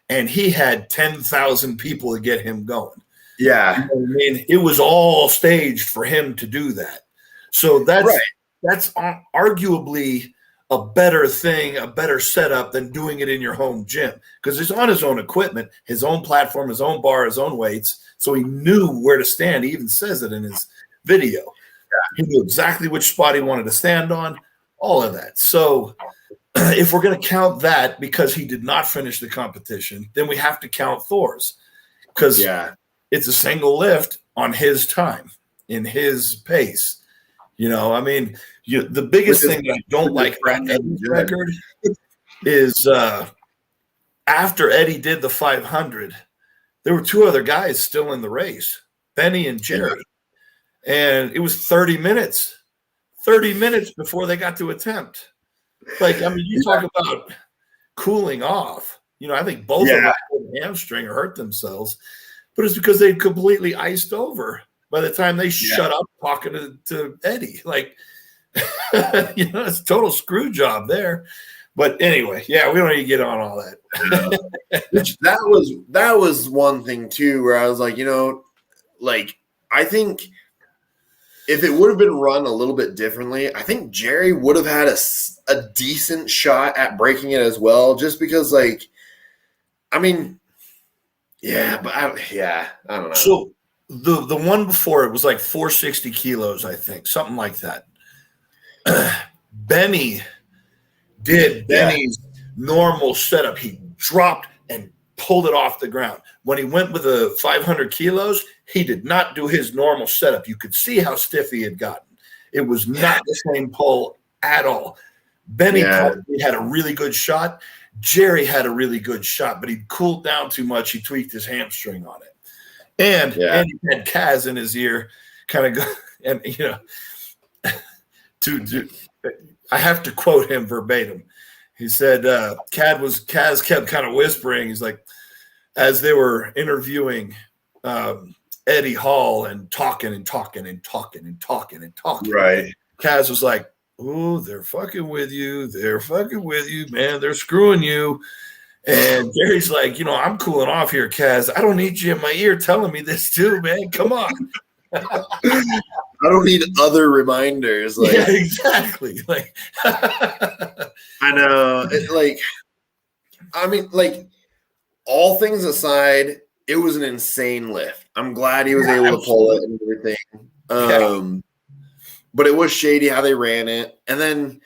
Speaker 2: And he had 10,000 people to get him going.
Speaker 1: Yeah.
Speaker 2: You know what I mean? It was all staged for him to do that. So that's arguably a better thing, a better setup than doing it in your home gym, because it's on his own equipment, his own platform, his own bar, his own weights. So he knew where to stand. He even says it in his video. He knew exactly which spot he wanted to stand on, all of that. So if we're going to count that because he did not finish the competition, then we have to count Thor's, because it's a single lift on his time, in his pace. You know, I mean, the biggest thing that I don't like about Eddie's record is after Eddie did the 500, there were two other guys still in the race, Benny and Jerry. And it was 30 minutes before they got to attempt. Like, I mean, you talk about cooling off. You know, I think both of them had a hamstring or hurt themselves, but it's because they completely iced over by the time they shut up talking to Eddie. Like, you know, it's a total screw job there. But anyway, we don't need to get on all that.
Speaker 1: Which that was one thing too, where I was like, you know, like, I think if it would have been run a little bit differently, I think Jerry would have had a decent shot at breaking it as well, just because, like, I mean, but I don't know.
Speaker 2: So the one before, it was like 460 kilos, I think, something like that. Benny did Benny's normal setup. He dropped and pulled it off the ground. When he went with the 500 kilos, he did not do his normal setup. You could see how stiff he had gotten. It was not the same pull at all. Benny probably had a really good shot. Jerry had a really good shot, but he cooled down too much. He tweaked his hamstring on it. And he had Kaz in his ear, kind of go, and you know, I have to quote him verbatim. He said, Kaz kept kind of whispering. He's like, as they were interviewing Eddie Hall and talking.
Speaker 1: Right.
Speaker 2: Kaz was like, "Oh, they're fucking with you. They're fucking with you, man. They're screwing you." And Jerry's like, "You know, I'm cooling off here, Kaz. I don't need you in my ear telling me this too, man. Come on."
Speaker 1: I don't need other reminders. Like,
Speaker 2: yeah, exactly. Like,
Speaker 1: I know. I mean, like, all things aside, it was an insane lift. I'm glad he was able to pull it and everything. But it was shady how they ran it. And then,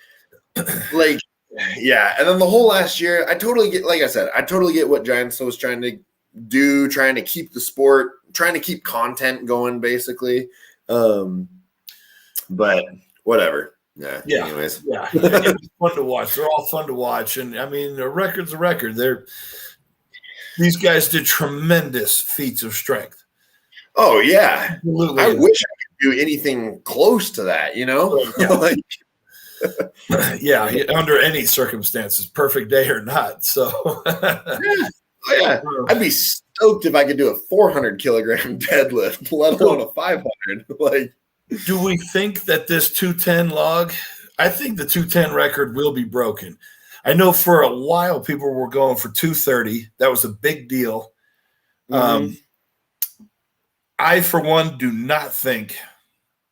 Speaker 1: like, and then the whole last year, I totally get, like I said, I totally get what Giants was trying to do, trying to keep the sport, trying to keep content going, basically. But whatever. Anyways.
Speaker 2: It's fun to watch. They're all fun to watch. And I mean, a record's a record. These guys did tremendous feats of strength.
Speaker 1: Oh yeah.
Speaker 2: Absolutely.
Speaker 1: I wish I could do anything close to that, you know? Like,
Speaker 2: under any circumstances, perfect day or not. So
Speaker 1: I'd be stoked if I could do a 400 kilogram deadlift, let alone a 500. Like,
Speaker 2: do we think that this 210 log? I think the 210 record will be broken. I know for a while people were going for 230. That was a big deal. I, for one, do not think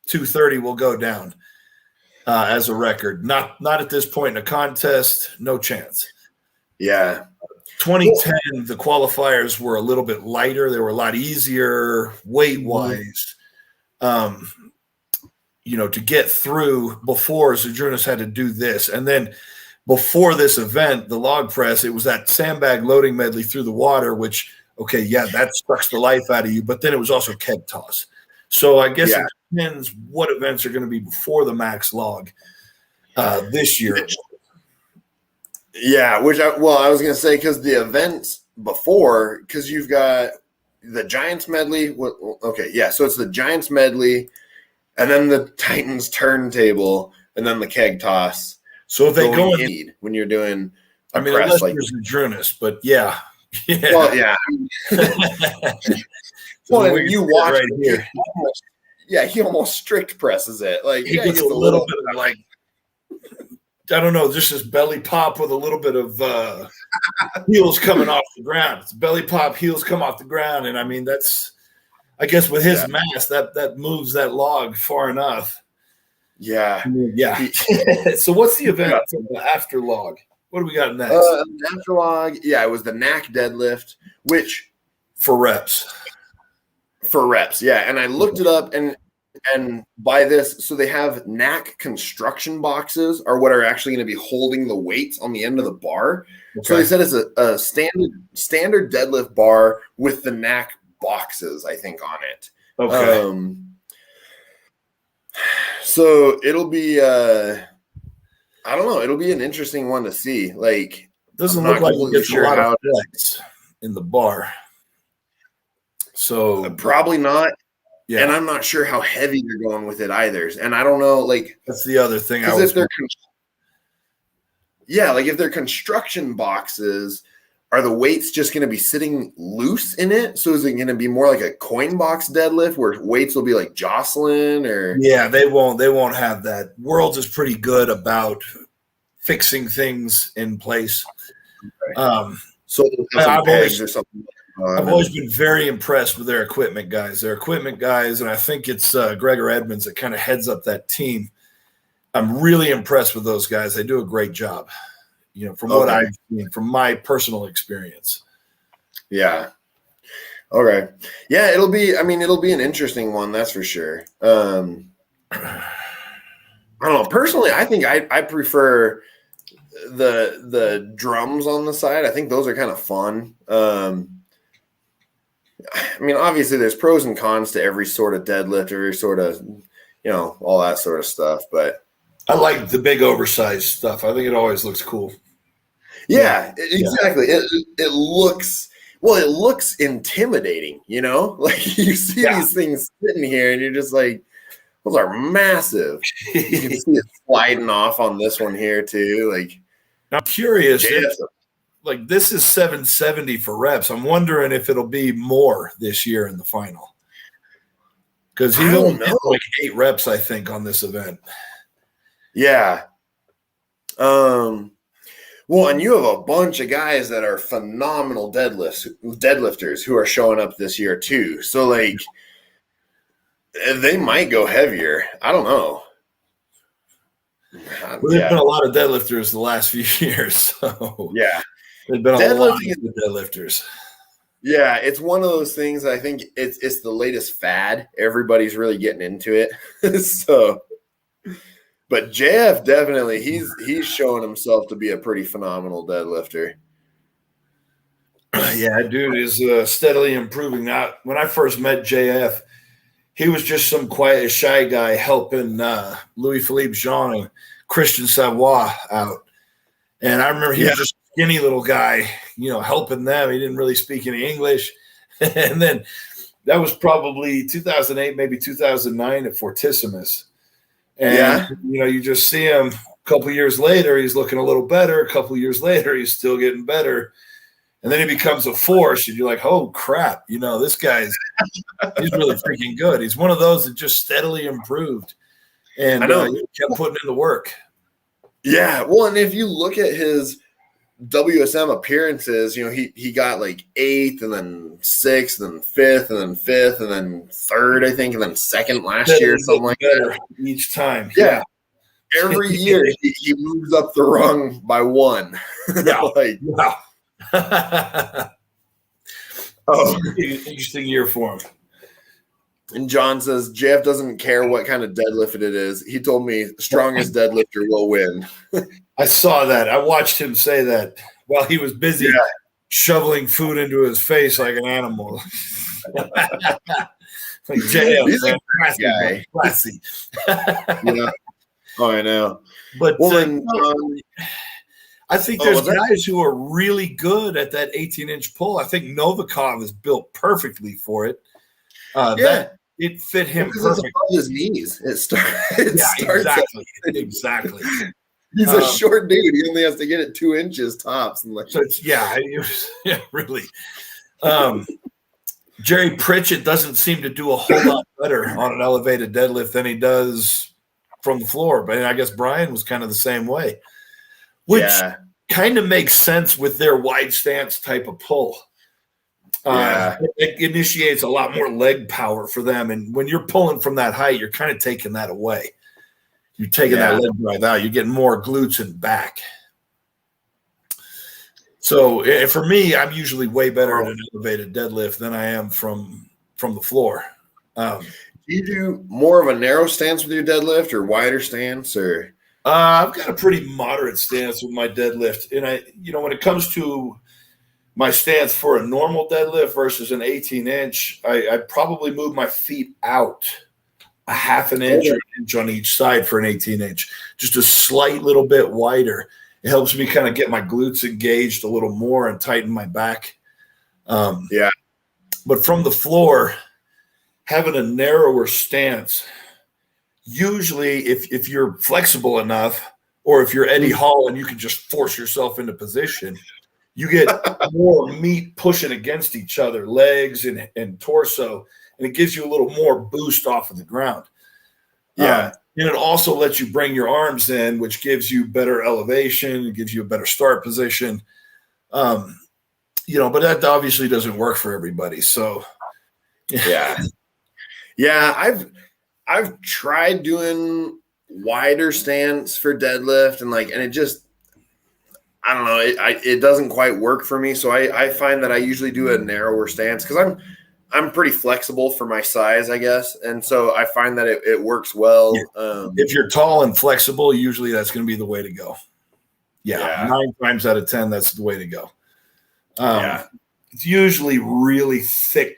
Speaker 2: 230 will go down as a record. Not at this point in a contest. No chance.
Speaker 1: Yeah.
Speaker 2: 2010, the qualifiers were a little bit lighter. They were a lot easier weight-wise. To get through before Zydrunas had to do this. And then before this event, the log press, it was that sandbag loading medley through the water, which, that sucks the life out of you. But then it was also keg toss. So I guess it depends what events are going to be before the max log this year.
Speaker 1: Yeah, I was going to say, because the events before, because you've got the Giants medley. So it's the Giants medley, and then the Titans turntable, and then the keg toss.
Speaker 2: So if they go
Speaker 1: in when you're doing
Speaker 2: unless there's Zydrunas, but yeah.
Speaker 1: Well, yeah. Well, and you watch
Speaker 2: right here.
Speaker 1: He almost strict presses it. Like,
Speaker 2: he gets a little bit of like I don't know, just this belly pop with a little bit of heels coming off the ground. It's belly pop, heels come off the ground. And I mean, that's, I guess with his mass, that moves that log far enough.
Speaker 1: Yeah.
Speaker 2: Yeah. So what's the event the after log? What do we got next?
Speaker 1: After log, yeah, it was the knack deadlift, which
Speaker 2: for reps.
Speaker 1: Yeah. And I looked it up, and by this, so they have knack construction boxes are what are actually going to be holding the weights on the end of the bar. Okay. So they said it's a standard deadlift bar with the knack boxes, I think, on it.
Speaker 2: Okay.
Speaker 1: So it'll be I don't know, it'll be an interesting one to see. Like,
Speaker 2: doesn't look like it gets a lot of flex in the bar. So
Speaker 1: probably not. Yeah. And I'm not sure how heavy they're going with it either. And I don't know, like,
Speaker 2: that's the other thing.
Speaker 1: If they're construction boxes, are the weights just going to be sitting loose in it? So is it going to be more like a coin box deadlift where weights will be like jostling? Or
Speaker 2: yeah, they won't have that. Worlds is pretty good about fixing things in place.
Speaker 1: So I've
Speaker 2: always been very impressed with their equipment guys. And I think it's Gregor Edmonds that kind of heads up that team. I'm really impressed with those guys. They do a great job, you know, from what I've seen, from my personal experience.
Speaker 1: Yeah. Okay. Yeah, it'll be an interesting one, that's for sure. I don't know. Personally, I think I prefer the drums on the side. I think those are kind of fun. I mean, obviously there's pros and cons to every sort of deadlift, every sort of, you know, all that sort of stuff. But
Speaker 2: I like the big oversized stuff. I think it always looks cool.
Speaker 1: Yeah, exactly. It looks intimidating, you know? Like, you see these things sitting here and you're just like, those are massive. You can see it sliding off on this one here too. Like,
Speaker 2: I'm curious. Like, this is 770 for reps. I'm wondering if it'll be more this year in the final. Because he only did like 8 reps, I think, on this event.
Speaker 1: Yeah. Well, and you have a bunch of guys that are phenomenal deadlifters who are showing up this year too. So, like, they might go heavier. I don't know.
Speaker 2: Well, there's been a lot of deadlifters the last few years. So
Speaker 1: yeah.
Speaker 2: There's been a lot of deadlifters.
Speaker 1: Yeah, it's one of those things. I think it's the latest fad. Everybody's really getting into it. So, but JF definitely he's showing himself to be a pretty phenomenal deadlifter.
Speaker 2: Yeah, dude is steadily improving. Now, when I first met JF, he was just some quiet, shy guy helping Louis-Philippe Jean and Christian Savoy out. And I remember he was just skinny little guy, you know, helping them. He didn't really speak any English. And then that was probably 2008, maybe 2009 at Fortissimus. And, you know, you just see him a couple years later, he's looking a little better. A couple years later, he's still getting better. And then he becomes a force, and you're like, oh, crap. You know, this he's really freaking good. He's one of those that just steadily improved. And he kept putting in the work.
Speaker 1: Yeah. Well, and if you look at his WSM appearances, you know, he got like 8th and then 6th and 5th and then 5th and then 3rd, I think, and then 2nd last year, something like that.
Speaker 2: Each time.
Speaker 1: Yeah. Every year he moves up the rung by 1.
Speaker 2: Yeah.
Speaker 1: Like,
Speaker 2: wow. Interesting year for him.
Speaker 1: And John says JF doesn't care what kind of deadlift it is. He told me strongest deadlifter will win.
Speaker 2: I saw that. I watched him say that while he was busy shoveling food into his face like an animal. Like JF,
Speaker 1: he's
Speaker 2: man,
Speaker 1: a guy.
Speaker 2: Classy.
Speaker 1: Yeah. Oh, I know.
Speaker 2: But I think there's guys who are really good at that 18-inch pull. I think Novikov is built perfectly for it. That it fit him perfectly.
Speaker 1: It's above his knees. It starts
Speaker 2: exactly.
Speaker 1: He's a short dude. He only has to get it 2 inches tops. And like,
Speaker 2: so really. Jerry Pritchett doesn't seem to do a whole lot better on an elevated deadlift than he does from the floor. But I guess Brian was kind of the same way, which kind of makes sense with their wide stance type of pull. It initiates a lot more leg power for them. And when you're pulling from that height, you're kind of taking that away. You're taking that leg drive out. You're getting more glutes and back. So for me, I'm usually way better at an elevated deadlift than I am from the floor.
Speaker 1: Do you do more of a narrow stance with your deadlift or wider stance, or?
Speaker 2: I've got a pretty moderate stance with my deadlift, and when it comes to my stance for a normal deadlift versus an 18-inch, I probably move my feet out a half an inch or an inch on each side for an 18-inch, just a slight little bit wider. It helps me kind of get my glutes engaged a little more and tighten my back. But from the floor, having a narrower stance, usually if you're flexible enough, or if you're Eddie Hall and you can just force yourself into position, you get more meat pushing against each other, legs and torso, and it gives you a little more boost off of the ground. And it also lets you bring your arms in, which gives you better elevation, it gives you a better start position. But that obviously doesn't work for everybody. So
Speaker 1: I've tried doing wider stance for deadlift and it just, I don't know, it doesn't quite work for me. So I find that I usually do a narrower stance because I'm pretty flexible for my size, I guess. And so I find that it works well.
Speaker 2: If you're tall and flexible, usually that's going to be the way to go. 9 times out of 10, that's the way to go. It's usually really thick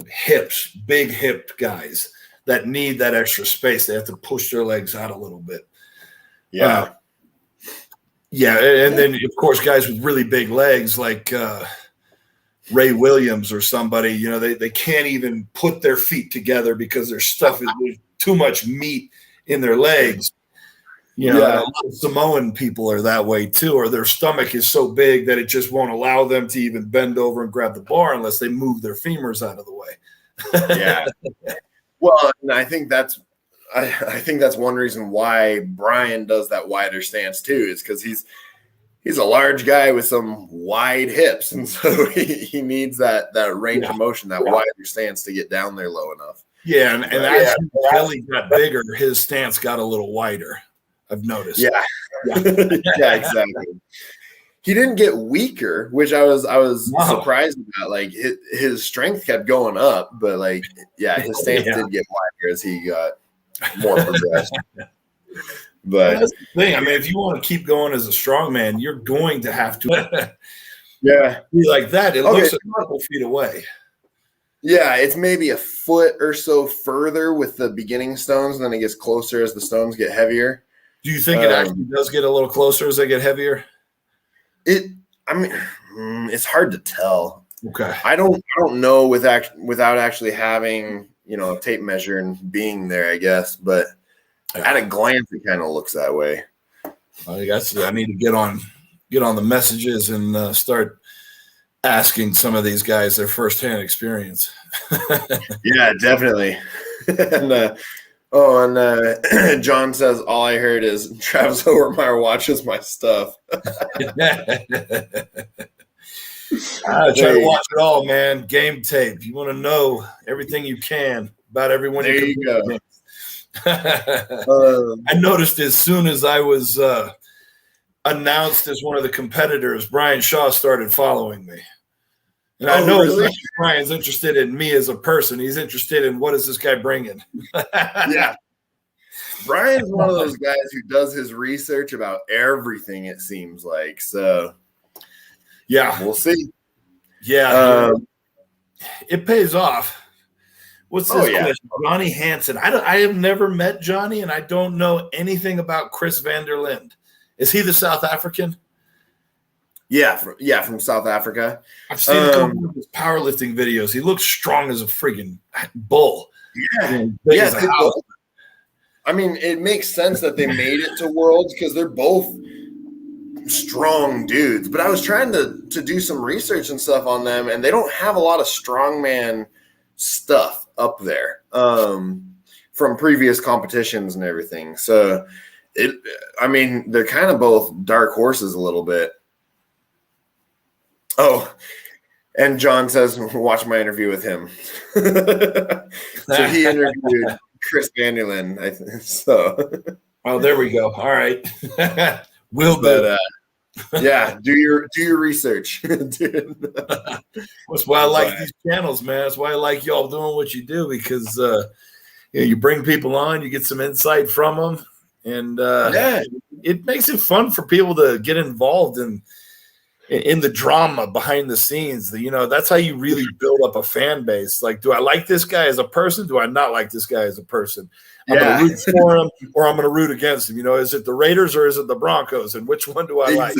Speaker 2: hips, big hipped guys that need that extra space. They have to push their legs out a little bit. And then, of course, guys with really big legs like Ray Williams or somebody, they can't even put their feet together because there's too much meat in their legs. A lot of Samoan people are that way too, or their stomach is so big that it just won't allow them to even bend over and grab the bar unless they move their femurs out of the way.
Speaker 1: Well, and I think that's one reason why Brian does that wider stance too, is because he's a large guy with some wide hips, and so he needs that range of motion, that wider stance to get down there low enough.
Speaker 2: And as his belly got bigger, his stance got a little wider, I've noticed.
Speaker 1: Exactly. He didn't get weaker, which I was surprised about. Like his strength kept going up, but his stance did get wider as he got more progressed. But
Speaker 2: that's the thing. I mean, if you want to keep going as a strongman, you're going to have to be like that. It looks a couple feet away.
Speaker 1: Yeah, it's maybe a foot or so further with the beginning stones, and then it gets closer as the stones get heavier.
Speaker 2: Do you think it actually does get a little closer as they get heavier?
Speaker 1: It's hard to tell.
Speaker 2: Okay.
Speaker 1: I don't know without actually having, a tape measure and being there, I guess, but at a glance it kind of looks that way.
Speaker 2: I need to get on the messages and start asking some of these guys their firsthand experience.
Speaker 1: Yeah, definitely. And John says, all I heard is Travis Ortmayer watches my stuff.
Speaker 2: I try to watch it all, man. Game tape. You want to know everything you can about everyone.
Speaker 1: There you go.
Speaker 2: I noticed as soon as I was announced as one of the competitors, Brian Shaw started following me. And I know really? Brian's interested in me as a person. He's interested in what is this guy bringing.
Speaker 1: Brian's one of those guys who does his research about everything, it seems like. So, we'll see.
Speaker 2: It pays off. What's this question? Johnny Hansen. I have never met Johnny, and I don't know anything about Chris van der Linde. Is he the South African?
Speaker 1: From South Africa.
Speaker 2: I've seen a couple of his powerlifting videos. He looks strong as a friggin' bull.
Speaker 1: I mean, it makes sense that they made it to Worlds because they're both strong dudes. But I was trying to do some research and stuff on them, and they don't have a lot of strongman stuff up there. from previous competitions and everything. So I mean, they're kind of both dark horses a little bit. Oh, and John says, watch my interview with him. So he interviewed Chris Vanderlyn, I think. So,
Speaker 2: oh, there we go. All right. Will do.
Speaker 1: Yeah, do your research.
Speaker 2: That's why I like these channels, man. That's why I like y'all doing what you do, because you bring people on, you get some insight from them, and it makes it fun for people to get involved in the drama behind the scenes. That's how you really build up a fan base. Like, do I like this guy as a person? Do I not like this guy as a person? I'm going to root for him, or I'm going to root against him. Is it the Raiders or is it the Broncos? And which one do I like?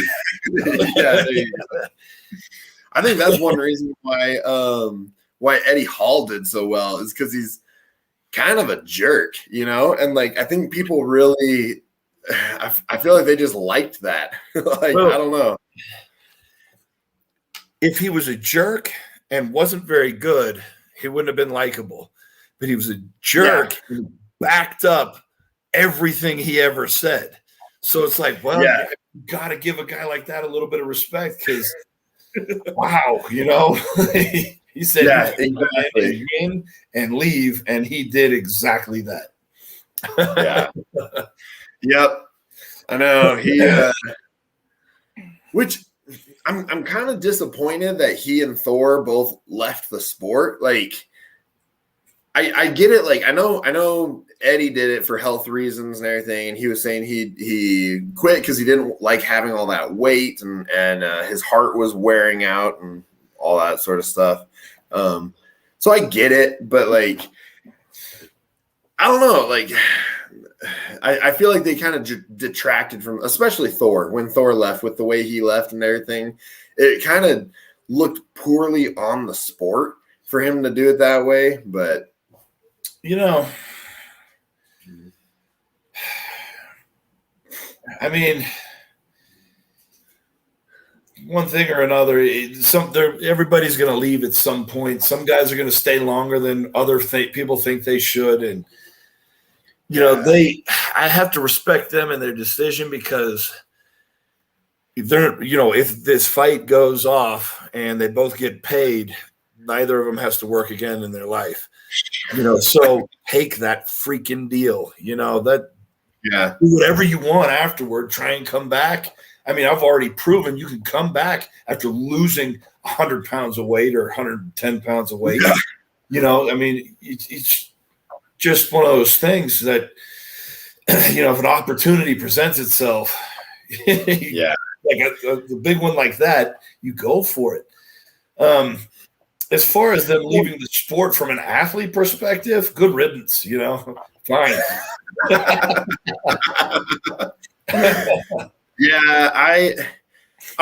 Speaker 1: Yeah, there you go. I think that's one reason why Eddie Hall did so well, is because he's kind of a jerk, and like I think people really, I feel like they just liked that. I don't know.
Speaker 2: If he was a jerk and wasn't very good, he wouldn't have been likable. But he was a jerk and backed up everything he ever said. So it's like, well, you got to give a guy like that a little bit of respect, because, wow, he said exactly. In and leave, and he did exactly that.
Speaker 1: Yeah. Yep. I know. Which I'm kind of disappointed that he and Thor both left the sport. Like, I get it. Like, I know Eddie did it for health reasons and everything, and he was saying he quit because he didn't like having all that weight, and his heart was wearing out and all that sort of stuff. So I get it, but like, I don't know. Like, I feel like they kind of detracted from, especially Thor, when Thor left, with the way he left and everything. It kind of looked poorly on the sport for him to do it that way. But
Speaker 2: I mean, one thing or another, everybody's going to leave at some point. Some guys are going to stay longer than other people think they should, and I have to respect them and their decision, because if this fight goes off and they both get paid, neither of them has to work again in their life. So take that freaking deal. Do whatever you want afterward. Try and come back. I mean, I've already proven you can come back after losing 100 pounds of weight or 110 pounds of weight. I mean, it's just one of those things that, if an opportunity presents itself, like a big one like that, you go for it. As far as them leaving the sport from an athlete perspective, good riddance, fine.
Speaker 1: Yeah, I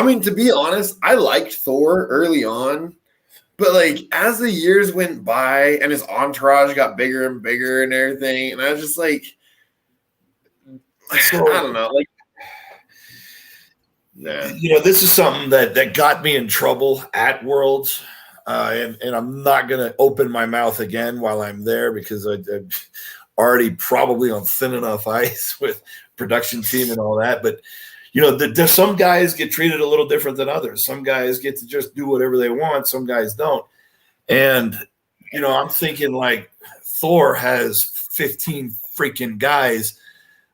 Speaker 1: mean, to be honest, I liked Thor early on, but like as the years went by and his entourage got bigger and bigger and everything, and I was just like, I don't know, like,
Speaker 2: this is something that got me in trouble at Worlds, and I'm not going to open my mouth again while I'm there, because I'm already probably on thin enough ice with production team and all that. But there's some guys get treated a little different than others. Some guys get to just do whatever they want. Some guys don't. And, I'm thinking, like, Thor has 15 freaking guys.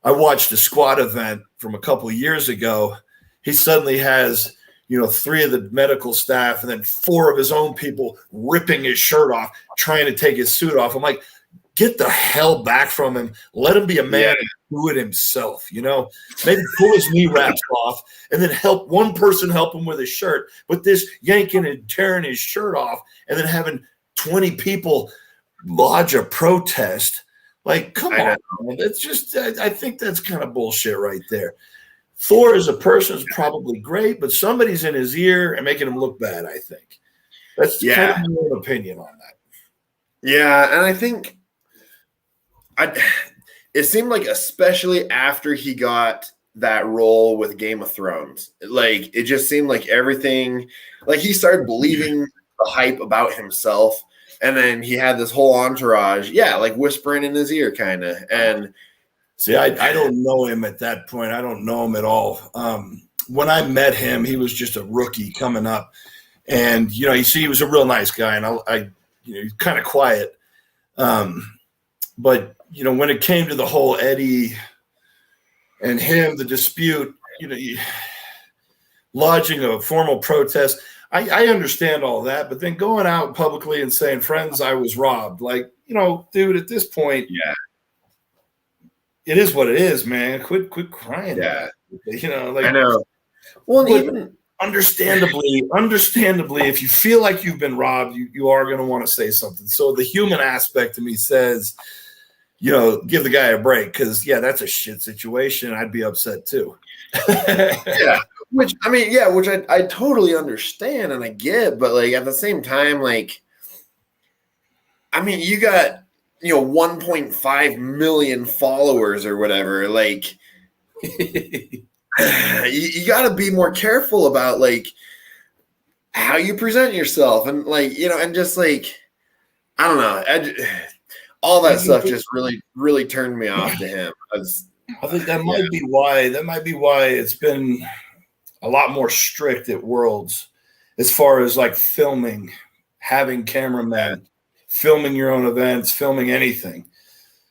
Speaker 2: I watched a squad event from a couple of years ago. He suddenly has, 3 of the medical staff and then 4 of his own people ripping his shirt off, trying to take his suit off. I'm like, get the hell back from him. Let him be a man and do it himself. Maybe pull his knee wraps off and then one person help him with his shirt. But this yanking and tearing his shirt off and then having 20 people lodge a protest. Like, come on, man. That's just, I think that's kind of bullshit right there. Thor as a person is probably great, but somebody's in his ear and making him look bad, I think. That's kind of my own opinion on that.
Speaker 1: Yeah, and I think it seemed like, especially after he got that role with Game of Thrones, like, it just seemed like everything, like, he started believing the hype about himself. And then he had this whole entourage, like whispering in his ear, kind of. And
Speaker 2: see, I don't know him at that point. I don't know him at all. When I met him, he was just a rookie coming up, and you see, he was a real nice guy, and he's kind of quiet. But when it came to the whole Eddie and him, the dispute, lodging a formal protest. I understand all that, but then going out publicly and saying, friends, I was robbed. Like, dude, at this point, it is what it is, man. Quit crying.
Speaker 1: Yeah.
Speaker 2: I
Speaker 1: know. Well, even
Speaker 2: understandably, if you feel like you've been robbed, you are going to want to say something. So the human aspect to me says, give the guy a break. Cause that's a shit situation. I'd be upset too.
Speaker 1: Yeah. Which I totally understand and I get, but like at the same time, like, you got, 1.5 million followers or whatever. Like, you got to be more careful about like how you present yourself and like, and just like, I don't know. All that stuff just really, really turned me off to him.
Speaker 2: I think that might be why. That might be why it's been a lot more strict at Worlds as far as like filming, having cameramen, filming your own events, filming anything.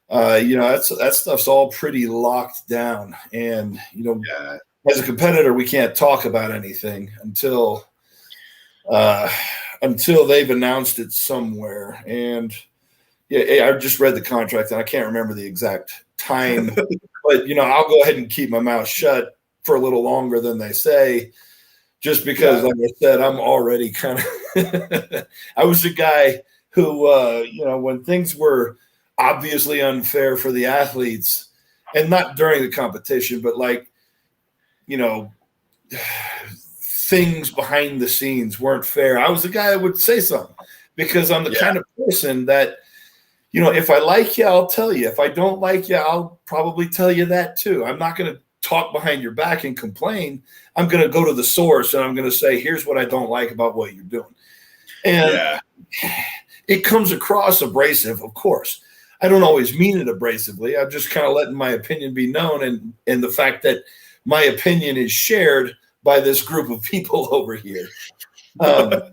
Speaker 2: That stuff's all pretty locked down. And, as a competitor, we can't talk about anything until they've announced it somewhere. And I just read the contract and I can't remember the exact time, but I'll go ahead and keep my mouth shut for a little longer than they say, just because, like I said, I'm already kind of, I was a guy who, when things were obviously unfair for the athletes and not during the competition, but like, things behind the scenes weren't fair. I was the guy that would say something because I'm the kind of person that, if I like you, I'll tell you. If I don't like you, I'll probably tell you that too. I'm not going to talk behind your back and complain. I'm going to go to the source and I'm going to say, here's what I don't like about what you're doing. And it comes across abrasive, of course. I don't always mean it abrasively. I'm just kind of letting my opinion be known and the fact that my opinion is shared by this group of people over here. That's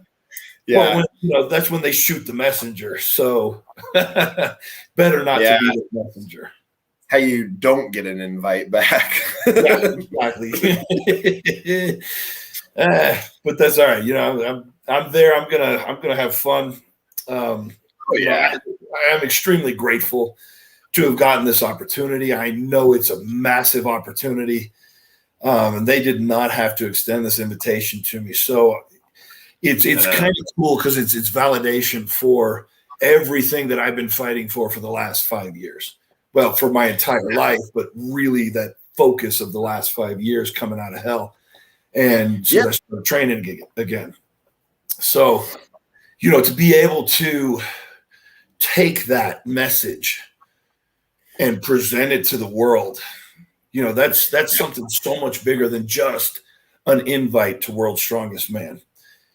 Speaker 2: when they shoot the messenger. So better not to be the messenger.
Speaker 1: How you don't get an invite back.
Speaker 2: Exactly. But that's all right. I'm there. I'm gonna have fun. I am extremely grateful to have gotten this opportunity. I know it's a massive opportunity, and they did not have to extend this invitation to me. So it's kind of cool because it's validation for everything that I've been fighting for the last 5 years. Well, for my entire life, but really that focus of the last 5 years coming out of hell. And so I started training again. So, to be able to take that message and present it to the world, that's something so much bigger than just an invite to World's Strongest Man.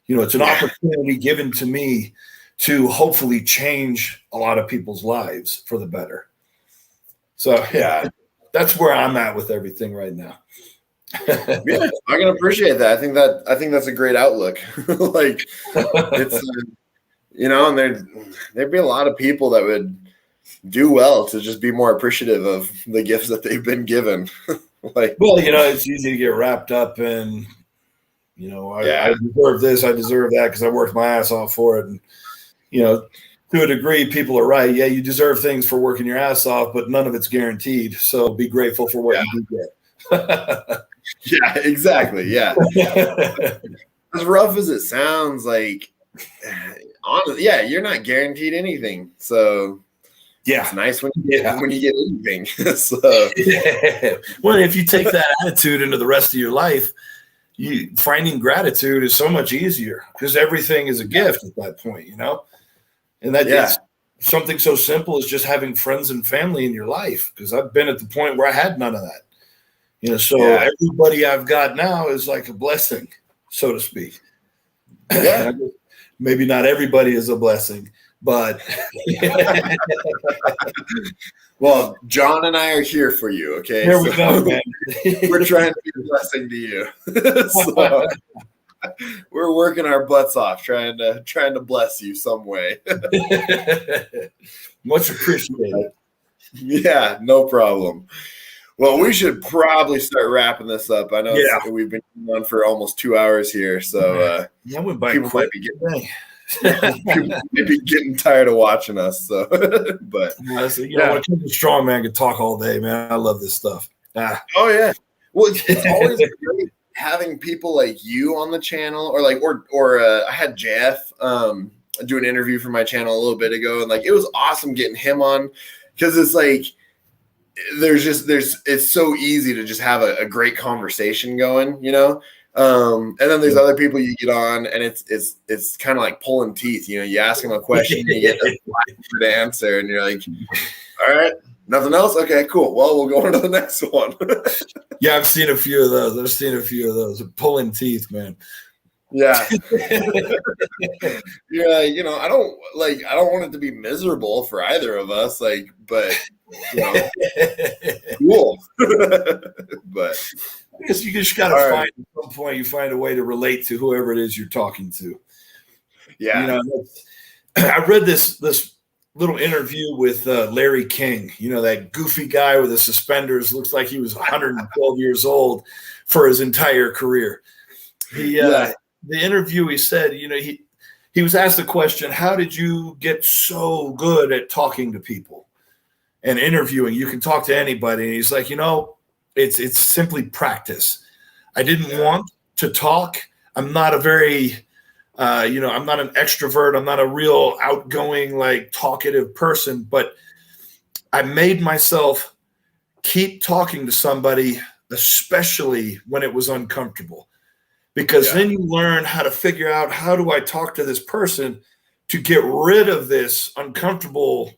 Speaker 2: It's an opportunity given to me to hopefully change a lot of people's lives for the better. So that's where I'm at with everything right now.
Speaker 1: I can appreciate that. I think that's a great outlook. Like it's, and there'd be a lot of people that would do well to just be more appreciative of the gifts that they've been given.
Speaker 2: It's easy to get wrapped up in, I deserve this, I deserve that because I worked my ass off for it. And, to a degree, people are right. Yeah, you deserve things for working your ass off, but none of it's guaranteed. So be grateful for what you do get.
Speaker 1: Yeah, exactly. Yeah. As rough as it sounds, like, honestly, you're not guaranteed anything. So it's nice when you get anything. So
Speaker 2: well, if you take that attitude into the rest of your life, finding gratitude is so much easier because everything is a gift at that point, and that is something so simple as just having friends and family in your life. Because I've been at the point where I had none of that, so everybody I've got now is like a blessing, so to speak. Maybe not everybody is a blessing, But
Speaker 1: well, John and I are here for you. Okay,
Speaker 2: there we go, man.
Speaker 1: We're trying to be a blessing to you. So, we're working our butts off trying to bless you some way.
Speaker 2: Much appreciated.
Speaker 1: Yeah, no problem. Well, we should probably start wrapping this up. I know we've been on for almost 2 hours here, so
Speaker 2: that went by
Speaker 1: people
Speaker 2: quick.
Speaker 1: people might be getting tired of watching us. So, but
Speaker 2: know, when a strong man can talk all day, man. I love this stuff.
Speaker 1: Oh yeah, well, it's always great having people like you on the channel, or I had Jeff do an interview for my channel a little bit ago, and like it was awesome getting him on because it's like. It's so easy to just have a great conversation going, and then there's other people you get on and it's kind of like pulling teeth, you ask them a question, you get a answer and you're like, all right, nothing else. Okay, cool. Well, we'll go on to the next one.
Speaker 2: Yeah. I've seen a few of those. Pulling teeth, man.
Speaker 1: Yeah. Yeah. I don't want it to be miserable for either of us. But cool. But
Speaker 2: I guess you just gotta find at some point you find a way to relate to whoever it is you're talking to.
Speaker 1: Yeah.
Speaker 2: I read this little interview with Larry King, that goofy guy with the suspenders, looks like he was 112 years old for his entire career. The interview, he said, he was asked the question, how did you get so good at talking to people and interviewing? You can talk to anybody. And he's like, it's simply practice. I didn't want to talk. I'm not a very, I'm not an extrovert. I'm not a real outgoing, talkative person, but I made myself keep talking to somebody, especially when it was uncomfortable. Because then you learn how to figure out, how do I talk to this person to get rid of this uncomfortable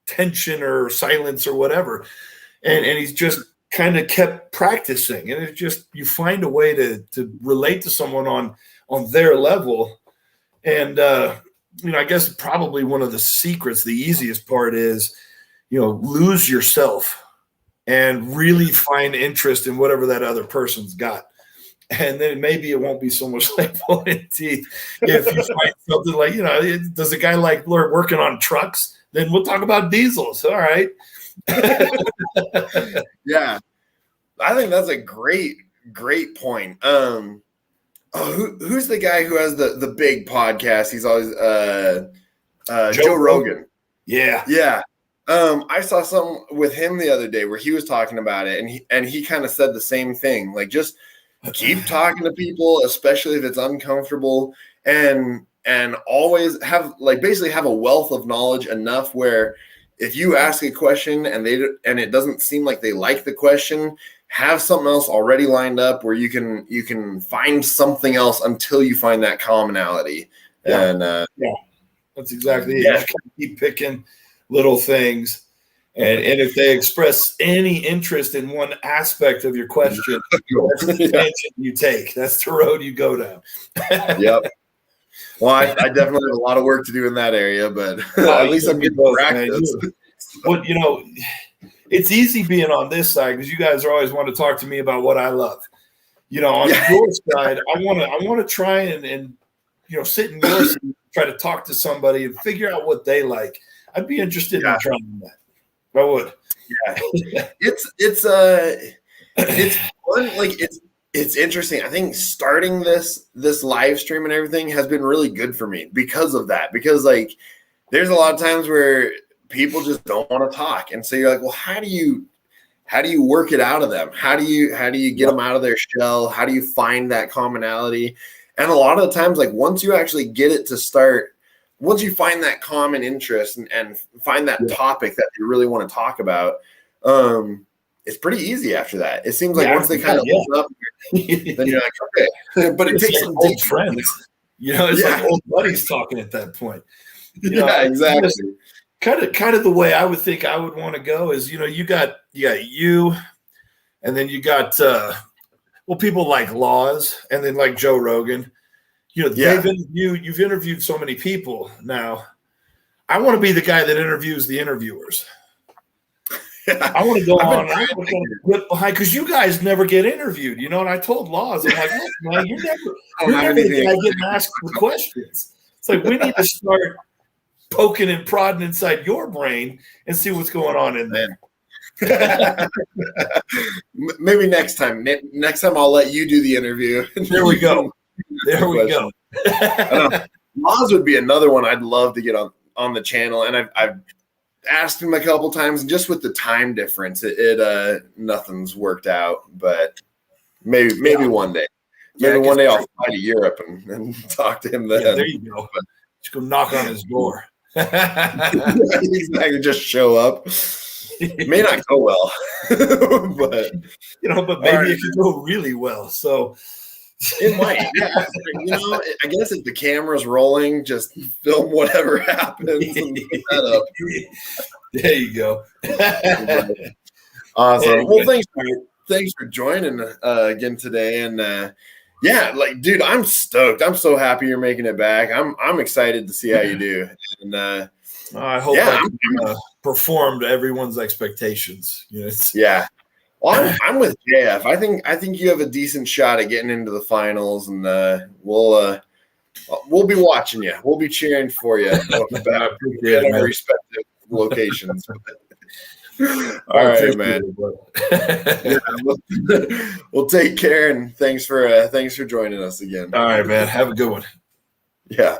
Speaker 2: tension or silence or whatever. And he's just kind of kept practicing. And it's just, you find a way to relate to someone on their level. And, I guess probably one of the secrets, the easiest part is, lose yourself and really find interest in whatever that other person's got. And then maybe it won't be so much like pulling teeth. If you find something like, does a guy like working on trucks? Then we'll talk about diesels. All right.
Speaker 1: Yeah. I think that's a great point. Who's the guy who has the big podcast? He's always Joe Rogan.
Speaker 2: Yeah.
Speaker 1: Yeah. I saw something with him the other day where he was talking about it, and he kind of said the same thing. Like, just keep talking to people, especially if it's uncomfortable, and always have basically have a wealth of knowledge enough where if you ask a question and it doesn't seem like they like the question, have something else already lined up where you can find something else until you find that commonality.
Speaker 2: Yeah.
Speaker 1: And
Speaker 2: that's exactly it. You just keep picking little things. And if they express any interest in one aspect of your question, that's the tangent you take. That's the road you go down.
Speaker 1: Yep. Well, I definitely have a lot of work to do in that area, but at least I'm getting practice.
Speaker 2: Well, it's easy being on this side because you guys always want to talk to me about what I love. On your side, I want to try and sit in your seat, try to talk to somebody and figure out what they like. I'd be interested in trying that. I would.
Speaker 1: Yeah. It's fun. It's interesting. I think starting this live stream and everything has been really good for me because of that. Because there's a lot of times where people just don't want to talk, and so you're like, well, how do you work it out of them? How do you get them out of their shell? How do you find that commonality? And a lot of the times, once you actually get it to start. Once you find that common interest and find that topic that you really want to talk about, it's pretty easy after that. It seems like once they kind of open up, then you're like, okay. But it takes some
Speaker 2: old friends. It's like old buddies talking at that point.
Speaker 1: Exactly.
Speaker 2: Kind of the way I would think I would want to go is, you got you, and then you got people like Laws, and then like Joe Rogan. You've interviewed so many people now I want to be the guy that interviews the interviewers. I want to go on behind because you guys never get interviewed, you know. And I told Laws, I'm like, look, man, you're never the guy getting asked the questions. It's like we need to start poking and prodding inside your brain and see what's going on in there.
Speaker 1: Maybe next time. Next time I'll let you do the interview.
Speaker 2: There we go. There we go.
Speaker 1: Laws would be another one I'd love to get on the channel, and I've asked him a couple times, and just with the time difference, it nothing's worked out. But maybe one day. Maybe one day I'll fly to Europe and talk to him then.
Speaker 2: Yeah, there you go. Just go knock on his door.
Speaker 1: Exactly. Just show up. It may not go well, but
Speaker 2: maybe it could go really well. So
Speaker 1: it might. Yeah. I guess if the camera's rolling, just film whatever happens and put that up.
Speaker 2: There you go.
Speaker 1: Awesome. Well, thanks for joining again today. And dude, I'm stoked. I'm so happy you're making it back. I'm excited to see how you do. And
Speaker 2: I hope I can perform to everyone's expectations.
Speaker 1: Yeah. Well, I'm with JF. I think you have a decent shot at getting into the finals, and we'll be watching you. We'll be cheering for you at our respective locations. All right, man. We'll take care, and thanks for joining us again.
Speaker 2: All right, man. Have a good one.
Speaker 1: Yeah.